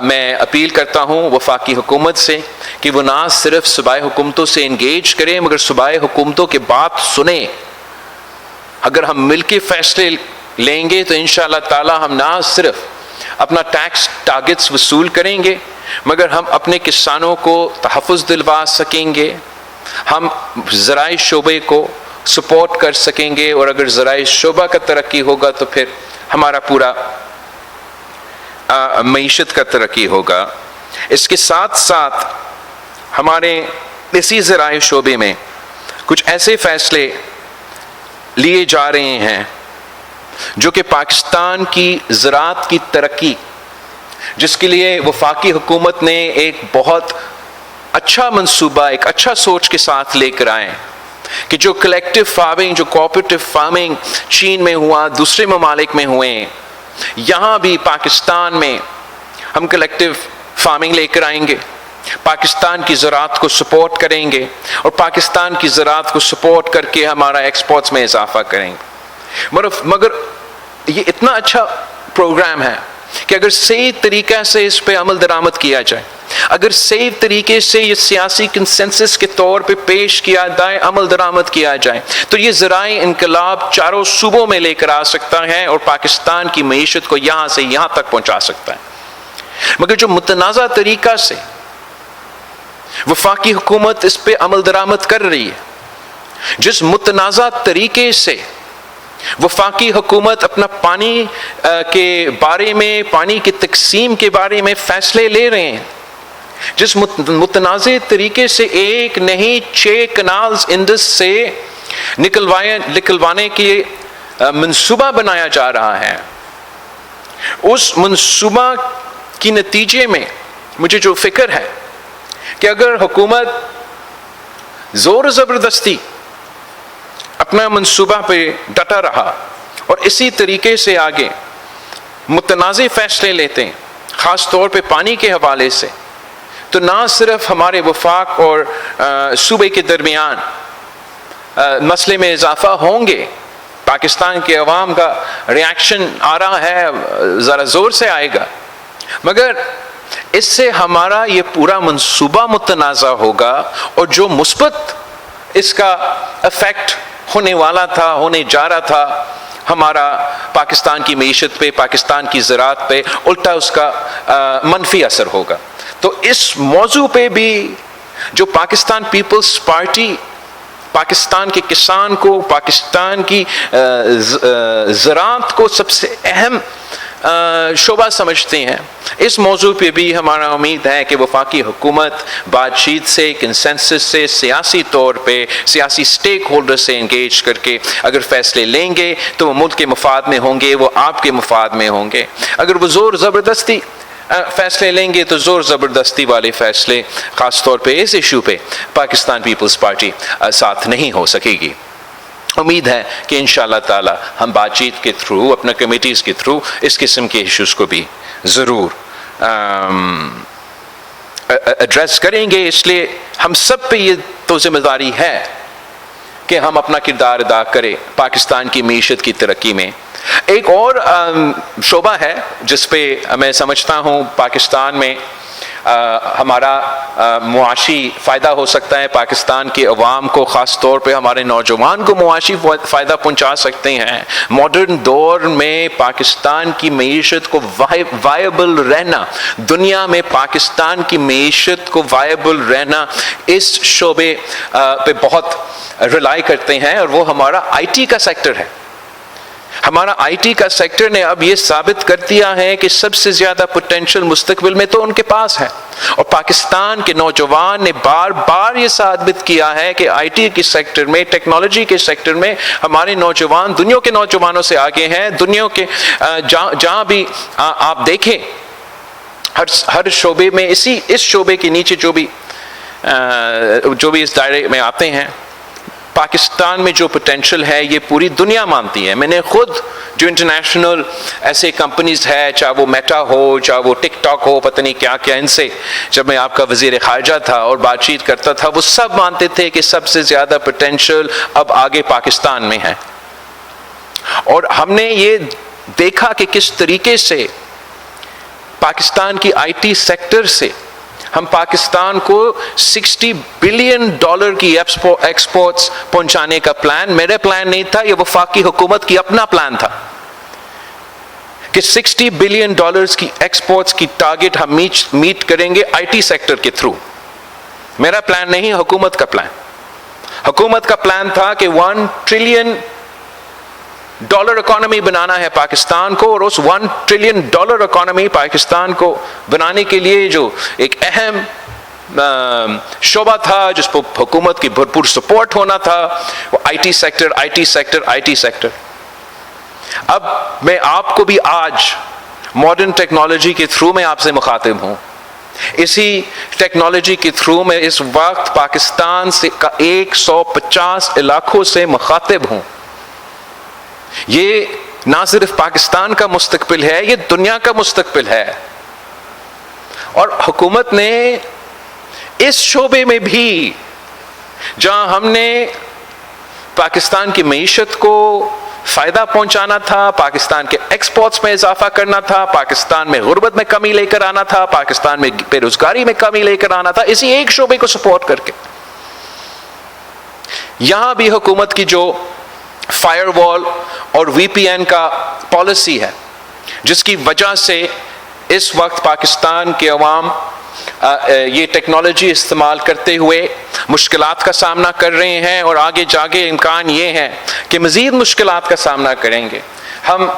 میں اپیل کرتا ہوں وفاقی حکومت سے کہ وہ نہ صرف صوبائی حکومتوں سے انگیج کریں مگر صوبائی حکومتوں کی بات سنیں. اگر ہم مل کے فیصلے لیں گے تو انشاءاللہ تعالی ہم نہ صرف اپنا ٹیکس ٹارگٹس وصول کریں گے مگر ہم اپنے کسانوں کو تحفظ دلوا سکیں گے، ہم ذرائع شعبے کو سپورٹ کر سکیں گے. اور اگر ذرائع شعبہ کا ترقی ہوگا تو پھر ہمارا پورا معیشت کا ترقی ہوگا. اس کے ساتھ ساتھ ہمارے اسی ذرائع شعبے میں کچھ ایسے فیصلے لیے جا رہے ہیں جو کہ پاکستان کی زراعت کی ترقی، جس کے لیے وفاقی حکومت نے ایک بہت اچھا منصوبہ، ایک اچھا سوچ کے ساتھ لے کر آئے کہ جو کلیکٹیو فارمنگ، جو کوآپریٹو فارمنگ چین میں ہوا، دوسرے ممالک میں ہوئے، یہاں بھی پاکستان میں ہم کلیکٹیو فارمنگ لے کر آئیں گے، پاکستان کی زراعت کو سپورٹ کریں گے اور پاکستان کی زراعت کو سپورٹ کر کے ہمارا ایکسپورٹس میں اضافہ کریں گے. مگر یہ اتنا اچھا پروگرام ہے کہ اگر صحیح طریقے سے اس پہ عمل درآمد کیا جائے، اگر صحیح طریقے سے یہ سیاسی کنسنسس کے طور پہ پیش کیا جائے، عمل درآمد کیا جائے، تو یہ ذرائع انقلاب چاروں صوبوں میں لے کر آ سکتا ہے اور پاکستان کی معیشت کو یہاں سے یہاں تک پہنچا سکتا ہے. مگر جو متنازع طریقہ سے وفاقی حکومت اس پہ عمل درآمد کر رہی ہے، جس متنازع طریقے سے وفاقی حکومت اپنا پانی کے بارے میں، پانی کی تقسیم کے بارے میں فیصلے لے رہے ہیں، جس متنازع طریقے سے ایک نہیں 6 کنالز انڈس سے نکلوانے کے منصوبہ بنایا جا رہا ہے، اس منصوبہ کی نتیجے میں مجھے جو فکر ہے کہ اگر حکومت زور زبردستی اپنا منصوبہ پہ ڈٹا رہا اور اسی طریقے سے آگے متنازع فیصلے لیتے ہیں، خاص طور پہ پانی کے حوالے سے، تو نہ صرف ہمارے وفاق اور صوبے کے درمیان مسئلے میں اضافہ ہوں گے، پاکستان کے عوام کا ریاکشن آ رہا ہے، ذرا زور سے آئے گا، مگر اس سے ہمارا یہ پورا منصوبہ متنازع ہوگا اور جو مثبت اس کا افیکٹ ہونے والا تھا، ہونے جا رہا تھا ہمارا پاکستان کی معیشت پہ، پاکستان کی زراعت پہ، الٹا اس کا منفی اثر ہوگا. تو اس موضوع پہ بھی جو پاکستان پیپلز پارٹی پاکستان کے کسان کو، پاکستان کی زراعت کو سب سے اہم شعبہ سمجھتے ہیں، اس موضوع پہ بھی ہمارا امید ہے کہ وفاقی حکومت بات چیت سے، کنسنسس سے، سیاسی طور پہ سیاسی سٹیک ہولڈر سے انگیج کر کے اگر فیصلے لیں گے تو وہ ملک کے مفاد میں ہوں گے، وہ آپ کے مفاد میں ہوں گے. اگر وہ زور زبردستی فیصلے لیں گے تو زور زبردستی والے فیصلے خاص طور پہ اس ایشو پہ پاکستان پیپلز پارٹی ساتھ نہیں ہو سکے گی. امید ہے کہ انشاءاللہ تعالی ہم بات چیت کے تھرو، اپنے کمیٹیز کے تھرو اس قسم کے ایشوز کو بھی ضرور ایڈریس کریں گے. اس لیے ہم سب پہ یہ تو ذمہ داری ہے کہ ہم اپنا کردار ادا کریں پاکستان کی معیشت کی ترقی میں. ایک اور شعبہ ہے جس پہ میں سمجھتا ہوں پاکستان میں ہمارا معاشی فائدہ ہو سکتا ہے، پاکستان کے عوام کو، خاص طور پہ ہمارے نوجوان کو معاشی فائدہ پہنچا سکتے ہیں۔ ماڈرن دور میں پاکستان کی معیشت کو وائبل رہنا، دنیا میں پاکستان کی معیشت کو وائبل رہنا، اس شعبے پہ بہت ریلائی کرتے ہیں، اور وہ ہمارا آئی ٹی کا سیکٹر ہے۔ ہمارا آئی ٹی کا سیکٹر نے اب یہ ثابت کر دیا ہے کہ سب سے زیادہ پوٹینشل مستقبل میں تو ان کے پاس ہے، اور پاکستان کے نوجوان نے بار بار یہ ثابت کیا ہے کہ آئی ٹی کے سیکٹر میں، ٹیکنالوجی کے سیکٹر میں ہمارے نوجوان دنیا کے نوجوانوں سے آگے ہیں۔ دنیا کے جہاں بھی آپ دیکھیں، ہر شعبے میں اس شعبے کے نیچے جو بھی اس دائرے میں آتے ہیں، پاکستان میں جو پوٹینشل ہے یہ پوری دنیا مانتی ہے۔ میں نے خود جو انٹرنیشنل ایسے کمپنیز ہے، چاہے وہ میٹا ہو، چاہے وہ ٹک ٹاک ہو، پتہ نہیں کیا کیا، ان سے جب میں آپ کا وزیر خارجہ تھا اور بات چیت کرتا تھا، وہ سب مانتے تھے کہ سب سے زیادہ پوٹینشل اب آگے پاکستان میں ہے۔ اور ہم نے یہ دیکھا کہ کس طریقے سے پاکستان کی آئی ٹی سیکٹر سے ہم پاکستان کو $60 بلین کی ایکسپورٹس پہنچانے کا پلان، میرا پلان نہیں تھا، یہ وفاقی حکومت کی اپنا پلان تھا کہ $60 بلین کی ایکسپورٹس کی ٹارگٹ ہم میٹ کریں گے آئی ٹی سیکٹر کے تھرو۔ میرا پلان نہیں، حکومت کا پلان۔ حکومت کا پلان تھا کہ $1 ٹریلین اکانومی بنانا ہے پاکستان کو، اور اس $1 ٹریلین اکانومی پاکستان کو بنانے کے لیے جو ایک اہم شعبہ تھا جس پر حکومت کی بھرپور سپورٹ ہونا تھا، وہ آئی ٹی سیکٹر۔ اب میں آپ کو بھی آج ماڈرن ٹیکنالوجی کے تھرو میں آپ سے مخاطب ہوں۔ اسی ٹیکنالوجی کے تھرو میں اس وقت پاکستان سے 150 علاقوں سے مخاطب ہوں۔ یہ نہ صرف پاکستان کا مستقبل ہے، یہ دنیا کا مستقبل ہے، اور حکومت نے اس شعبے میں بھی جہاں ہم نے پاکستان کی معیشت کو فائدہ پہنچانا تھا، پاکستان کے ایکسپورٹس میں اضافہ کرنا تھا، پاکستان میں غربت میں کمی لے کر آنا تھا، پاکستان میں بے روزگاری میں کمی لے کر آنا تھا، اسی ایک شعبے کو سپورٹ کر کے یہاں بھی حکومت کی جو فائر وال اور وی پی این کا پالیسی ہے، جس کی وجہ سے اس وقت پاکستان کے عوام یہ ٹیکنالوجی استعمال کرتے ہوئے مشکلات کا سامنا کر رہے ہیں، اور آگے جاگے امکان یہ ہے کہ مزید مشکلات کا سامنا کریں گے۔ ہم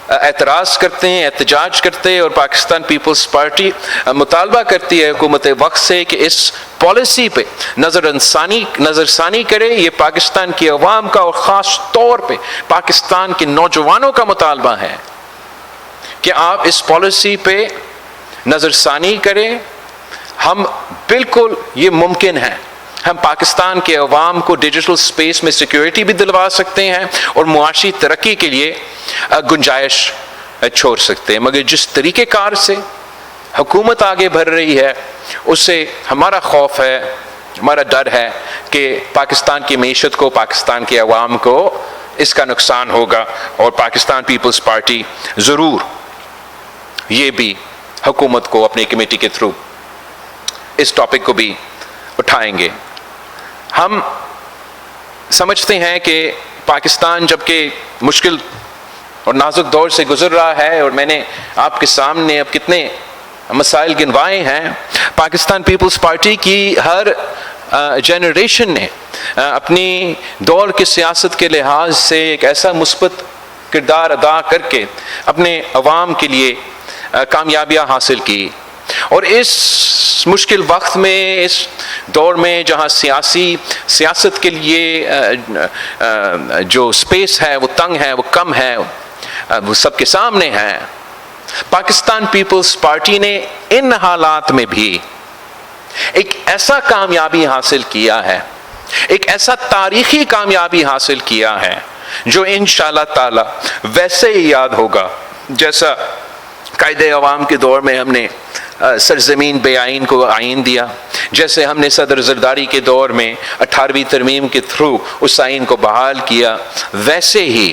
اعتراض کرتے ہیں، احتجاج کرتے ہیں، اور پاکستان پیپلز پارٹی مطالبہ کرتی ہے حکومت وقت سے کہ اس پالیسی پہ نظر ثانی کرے۔ یہ پاکستان کی عوام کا اور خاص طور پہ پاکستان کے نوجوانوں کا مطالبہ ہے کہ آپ اس پالیسی پہ نظر ثانی کریں۔ ہم بالکل یہ ممکن ہے، ہم پاکستان کے عوام کو ڈیجیٹل سپیس میں سیکیورٹی بھی دلوا سکتے ہیں اور معاشی ترقی کے لیے گنجائش چھوڑ سکتے ہیں، مگر جس طریقہ کار سے حکومت آگے بڑھ رہی ہے اس سے ہمارا خوف ہے، ہمارا ڈر ہے کہ پاکستان کی معیشت کو، پاکستان کے عوام کو اس کا نقصان ہوگا، اور پاکستان پیپلز پارٹی ضرور یہ بھی حکومت کو اپنی کمیٹی کے تھرو اس ٹاپک کو بھی اٹھائیں گے۔ ہم سمجھتے ہیں کہ پاکستان جبکہ مشکل اور نازک دور سے گزر رہا ہے، اور میں نے آپ کے سامنے اب کتنے مسائل گنوائے ہیں، پاکستان پیپلز پارٹی کی ہر جنریشن نے اپنی دور کی سیاست کے لحاظ سے ایک ایسا مثبت کردار ادا کر کے اپنے عوام کے لیے کامیابیاں حاصل کی، اور اس مشکل وقت میں، اس دور میں جہاں سیاست کے لیے جو سپیس ہے وہ تنگ ہے، وہ کم ہے، وہ سب کے سامنے ہے، پاکستان پیپلز پارٹی نے ان حالات میں بھی ایک ایسا کامیابی حاصل کیا ہے، ایک ایسا تاریخی کامیابی حاصل کیا ہے جو انشاءاللہ تعالی ویسے ہی یاد ہوگا جیسا قائد عوام کے دور میں ہم نے سرزمین بے آئین کو آئین دیا، جیسے ہم نے صدر زرداری کے دور میں 18ویں ترمیم کے تھرو اس آئین کو بحال کیا، ویسے ہی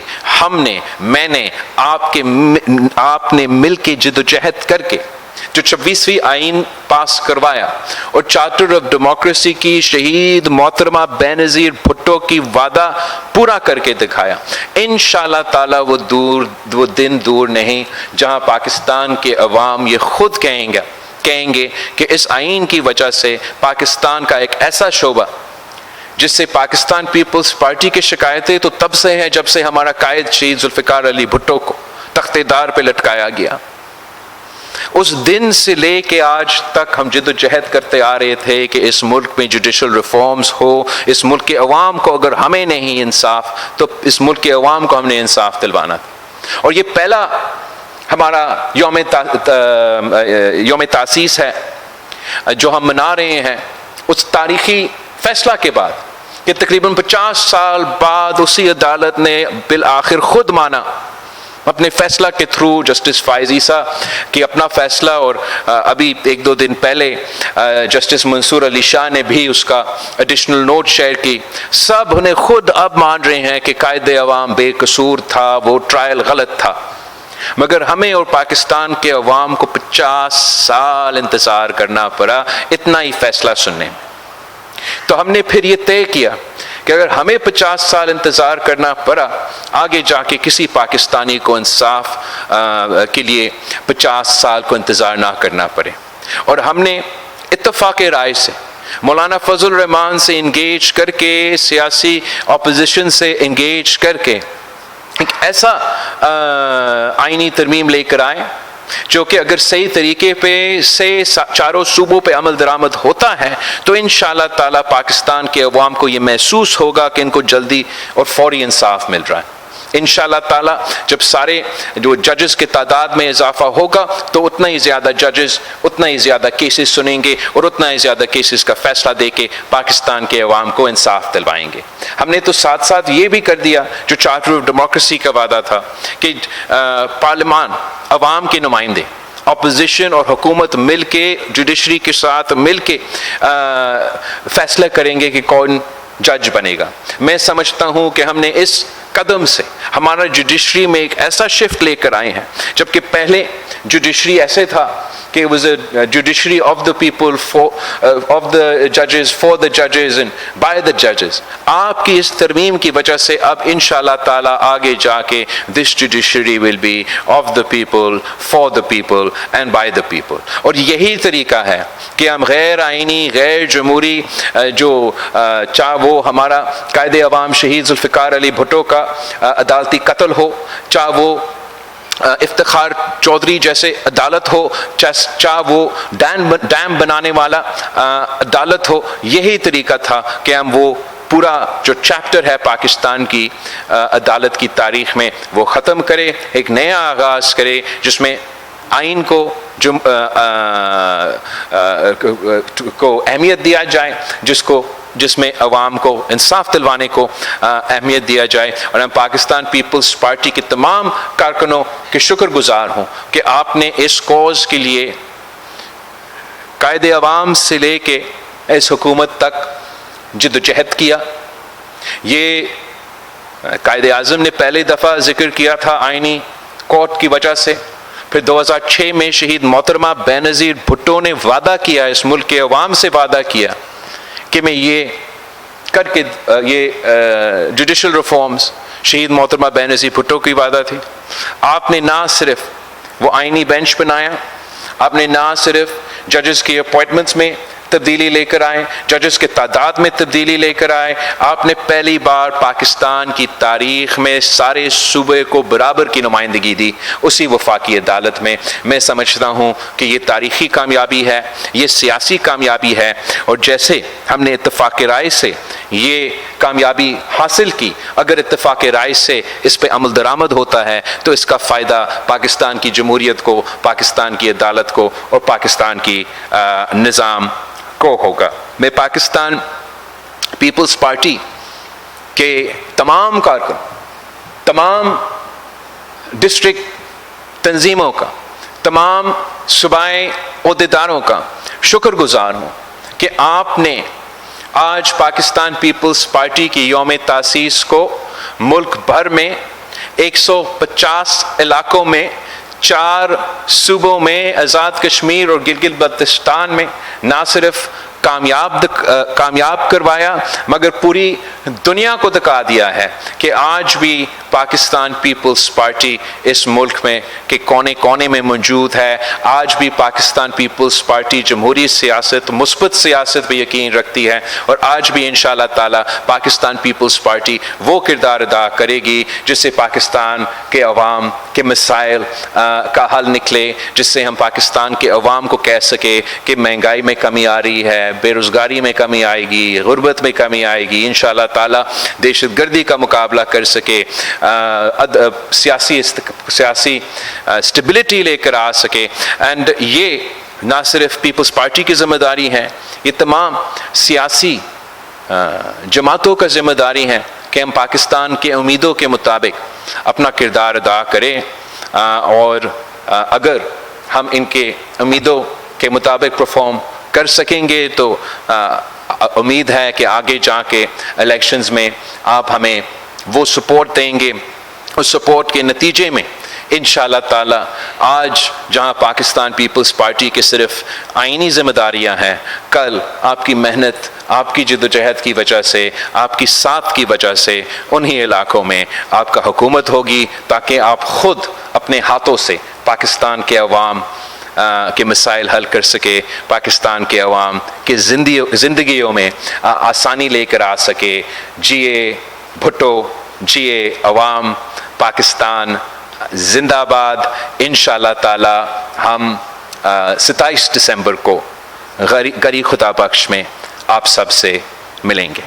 میں نے آپ نے مل کے جد و جہد کر کے جو 26ویں آئین پاس کروایا اور چارٹر آف ڈیموکریسی کی شہید محترمہ بینظیر بھٹو کی وعدہ پورا کر کے دکھایا، انشاءاللہ تعالی وہ دن دور نہیں جہاں پاکستان کے عوام یہ خود کہیں گے کہ اس آئین کی وجہ سے پاکستان کا ایک ایسا شعبہ جس سے پاکستان پیپلز پارٹی کی شکایتیں تو تب سے ہیں جب سے ہمارا قائد شہید ذوالفقار علی بھٹو کو تخت دار پہ لٹکایا گیا، اس دن سے لے کے آج تک ہم جد و جہد کرتے آ رہے تھے کہ اس ملک میں جوڈیشل ریفارمز ہو، اس ملک کے عوام کو اگر ہمیں نہیں انصاف تو اس ملک کے عوام کو ہم نے انصاف دلوانا تھا۔ اور یہ پہلا ہمارا یوم تاسیس ہے جو ہم منا رہے ہیں اس تاریخی فیصلہ کے بعد کہ تقریباً 50 سال بعد اسی عدالت نے بالآخر خود مانا اپنے فیصلہ کے تھرو، جسٹس فائز عیسیٰ کی اپنا فیصلہ، اور ابھی 1-2 دن پہلے جسٹس منصور علی شاہ نے بھی اس کا ایڈیشنل نوٹ شیئر کی، سب نے خود اب مان رہے ہیں کہ قائد عوام بے قصور تھا، وہ ٹرائل غلط تھا، مگر ہمیں اور پاکستان کے عوام کو 50 سال انتظار کرنا پڑا اتنا ہی فیصلہ سننے میں۔ تو ہم نے پھر یہ طے کیا کہ اگر ہمیں 50 سال انتظار کرنا پڑا، آگے جا کے کسی پاکستانی کو انصاف کے لیے 50 سال کو انتظار نہ کرنا پڑے۔ اور ہم نے اتفاق رائے سے مولانا فضل الرحمان سے انگیج کر کے، سیاسی اپوزیشن سے انگیج کر کے ایک ایسا آئینی ترمیم لے کر آئے جو کہ اگر صحیح طریقے پہ سے چاروں صوبوں پہ عمل درآمد ہوتا ہے تو انشاءاللہ تعالی پاکستان کے عوام کو یہ محسوس ہوگا کہ ان کو جلدی اور فوری انصاف مل رہا ہے۔ انشاءاللہ تعالی جب سارے جو ججز کے تعداد میں اضافہ ہوگا تو اتنا ہی زیادہ ججز اتنا ہی زیادہ کیسز سنیں گے اور اتنا ہی زیادہ کیسز کا فیصلہ دے کے پاکستان کے عوام کو انصاف دلوائیں گے۔ ہم نے تو ساتھ ساتھ یہ بھی کر دیا جو چارٹر آف ڈیموکریسی کا وعدہ تھا کہ پارلیمان، عوام کے نمائندے، اپوزیشن اور حکومت مل کے جوڈیشری کے ساتھ مل کے فیصلہ کریں گے کہ کون جج بنے گا۔ میں سمجھتا ہوں کہ ہم نے اس قدم سے ہمارا جوڈیشری میں ایک ایسا شفٹ لے کر آئے ہیں، جبکہ پہلے جوڈیشری ایسے تھا کہ it was a judiciary of the people, of the judges, for the judges and by the judges۔ آپ کی اس ترمیم کی وجہ سے اب انشاءاللہ تعالی آگے جا کے this judiciary will be of the people, for the people and by the people۔ اور یہی طریقہ ہے کہ ہم غیر آئینی، غیر جمہوری جو چاہے وہ ہمارا قائد عوام شہید ذوالفقار علی بھٹو کا عدالتی قتل ہو، چاہے وہ افتخار چودھری جیسے عدالت ہو، چاہے وہ ڈیم بنانے والا عدالت ہو، یہی طریقہ تھا کہ ہم وہ پورا جو چیپٹر ہے پاکستان کی عدالت کی تاریخ میں وہ ختم کرے، ایک نیا آغاز کرے جس میں آئین کو اہمیت دیا جائے، جس میں عوام کو انصاف دلوانے کو اہمیت دیا جائے۔ اور ہم پاکستان پیپلز پارٹی کے تمام کارکنوں کے شکر گزار ہوں کہ آپ نے اس کوز کے لیے قائد عوام سے لے کے اس حکومت تک جد و جہد کیا۔ یہ قائد اعظم نے پہلی دفعہ ذکر کیا تھا آئینی کورٹ کی وجہ سے، پھر 2006 میں شہید محترمہ بینظیر بھٹو نے وعدہ کیا، اس ملک کے عوام سے وعدہ کیا کہ میں یہ کر کے یہ جوڈیشل ریفارمز، شہید محترمہ بینظیر بھٹو کی وعدہ تھی۔ آپ نے نہ صرف وہ آئینی بینچ بنایا، آپ نے نہ صرف ججز کی اپوائنٹمنٹس میں تبدیلی لے کر آئے، ججز کے تعداد میں تبدیلی لے کر آئے، آپ نے پہلی بار پاکستان کی تاریخ میں سارے صوبے کو برابر کی نمائندگی دی اسی وفاقی عدالت میں۔ میں سمجھتا ہوں کہ یہ تاریخی کامیابی ہے، یہ سیاسی کامیابی ہے، اور جیسے ہم نے اتفاق رائے سے یہ کامیابی حاصل کی، اگر اتفاق رائے سے اس پہ عمل درآمد ہوتا ہے تو اس کا فائدہ پاکستان کی جمہوریت کو، پاکستان کی عدالت کو اور پاکستان کی نظام کو ہوگا۔ میں پاکستان پیپلز پارٹی کے تمام کارکن، تمام ڈسٹرکٹ تنظیموں کا، تمام صوبائی عہدیداروں کا شکر گزار ہوں کہ آپ نے آج پاکستان پیپلز پارٹی کی یوم تاسیس کو ملک بھر میں 150 علاقوں میں 4 صوبوں میں آزاد کشمیر اور گلگت بلتستان میں نہ صرف کامیاب کروایا مگر پوری دنیا کو دکھا دیا ہے کہ آج بھی پاکستان پیپلز پارٹی اس ملک میں کے کونے کونے میں موجود ہے. آج بھی پاکستان پیپلز پارٹی جمہوری سیاست، مثبت سیاست پہ یقین رکھتی ہے، اور آج بھی انشاءاللہ تعالی پاکستان پیپلز پارٹی وہ کردار ادا کرے گی جس سے پاکستان کے عوام کے مسائل کا حل نکلے، جس سے ہم پاکستان کے عوام کو کہہ سکے کہ مہنگائی میں کمی آ رہی ہے، بے روزگاری میں کمی آئے گی، غربت میں کمی آئے گی، انشاءاللہ تعالی دہشت گردی کا مقابلہ کر سکے، سیاسی اسٹیبلٹی لے کر آ سکے. اینڈ یہ نہ صرف پیپلز پارٹی کی ذمہ داری ہے، یہ تمام سیاسی جماعتوں کا ذمہ داری ہے کہ ہم پاکستان کے امیدوں کے مطابق اپنا کردار ادا کریں، اور اگر ہم ان کے امیدوں کے مطابق پرفارم کر سکیں گے تو امید ہے کہ آگے جا کے الیکشنز میں آپ ہمیں وہ سپورٹ دیں گے. اس سپورٹ کے نتیجے میں انشاءاللہ تعالی آج جہاں پاکستان پیپلز پارٹی کے صرف آئینی ذمہ داریاں ہیں، کل آپ کی محنت، آپ کی جدوجہد کی وجہ سے، آپ کی ساتھ کی وجہ سے انہی علاقوں میں آپ کا حکومت ہوگی، تاکہ آپ خود اپنے ہاتھوں سے پاکستان کے عوام کے مسائل حل کر سکے، پاکستان کے عوام کے زندگیوں میں آسانی لے کر آ سکے. جیے بھٹو، جیے عوام، پاکستان زندہ باد. انشاءاللہ تعالی ہم 27 دسمبر کو گری خدا بخش میں آپ سب سے ملیں گے.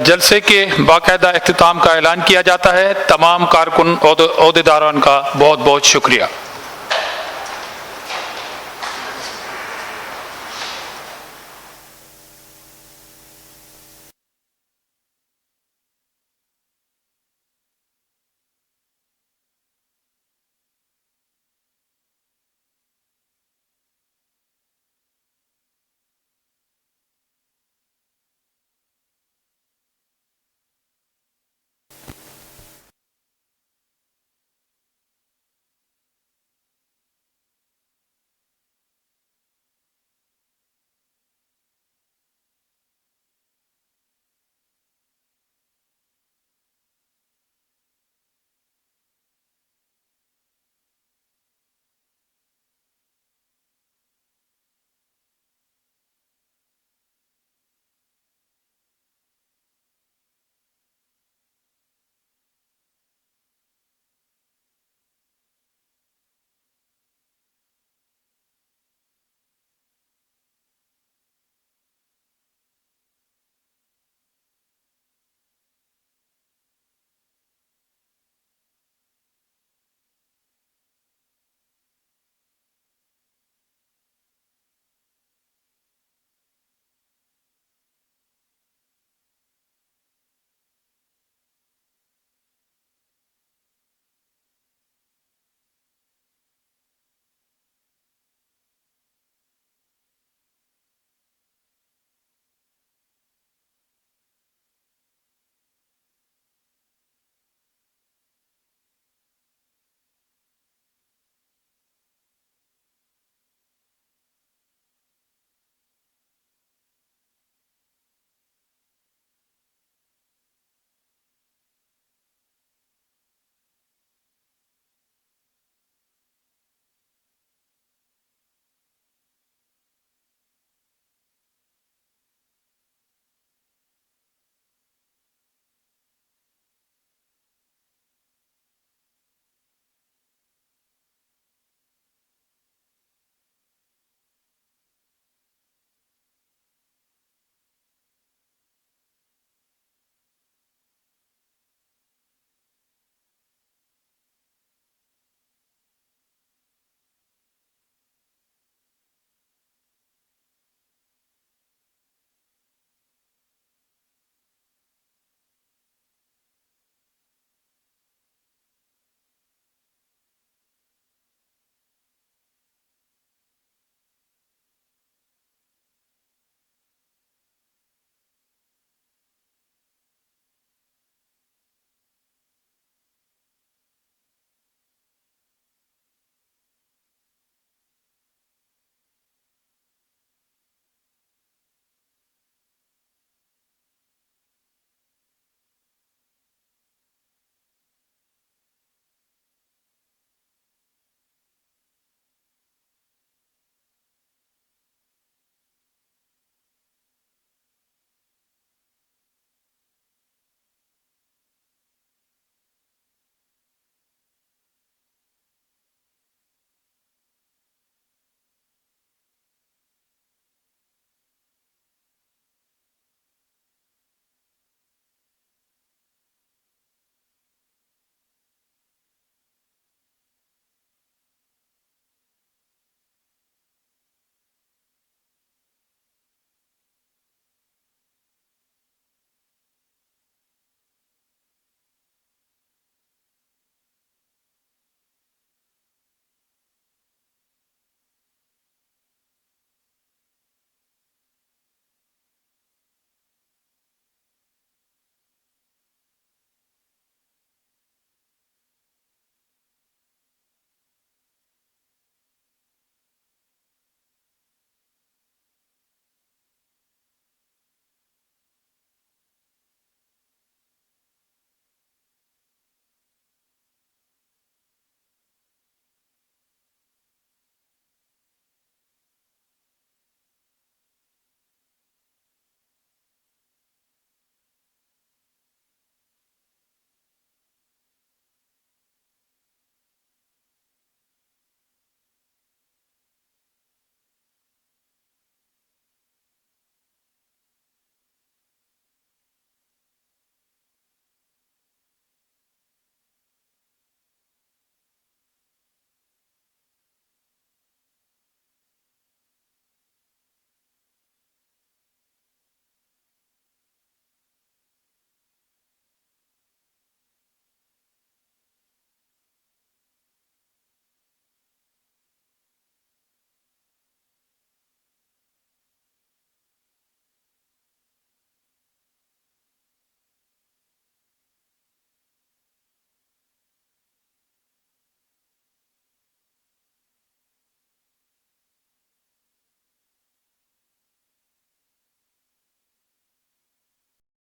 جلسے کے باقاعدہ اختتام کا اعلان کیا جاتا ہے. تمام کارکن عہدیداران کا بہت بہت شکریہ.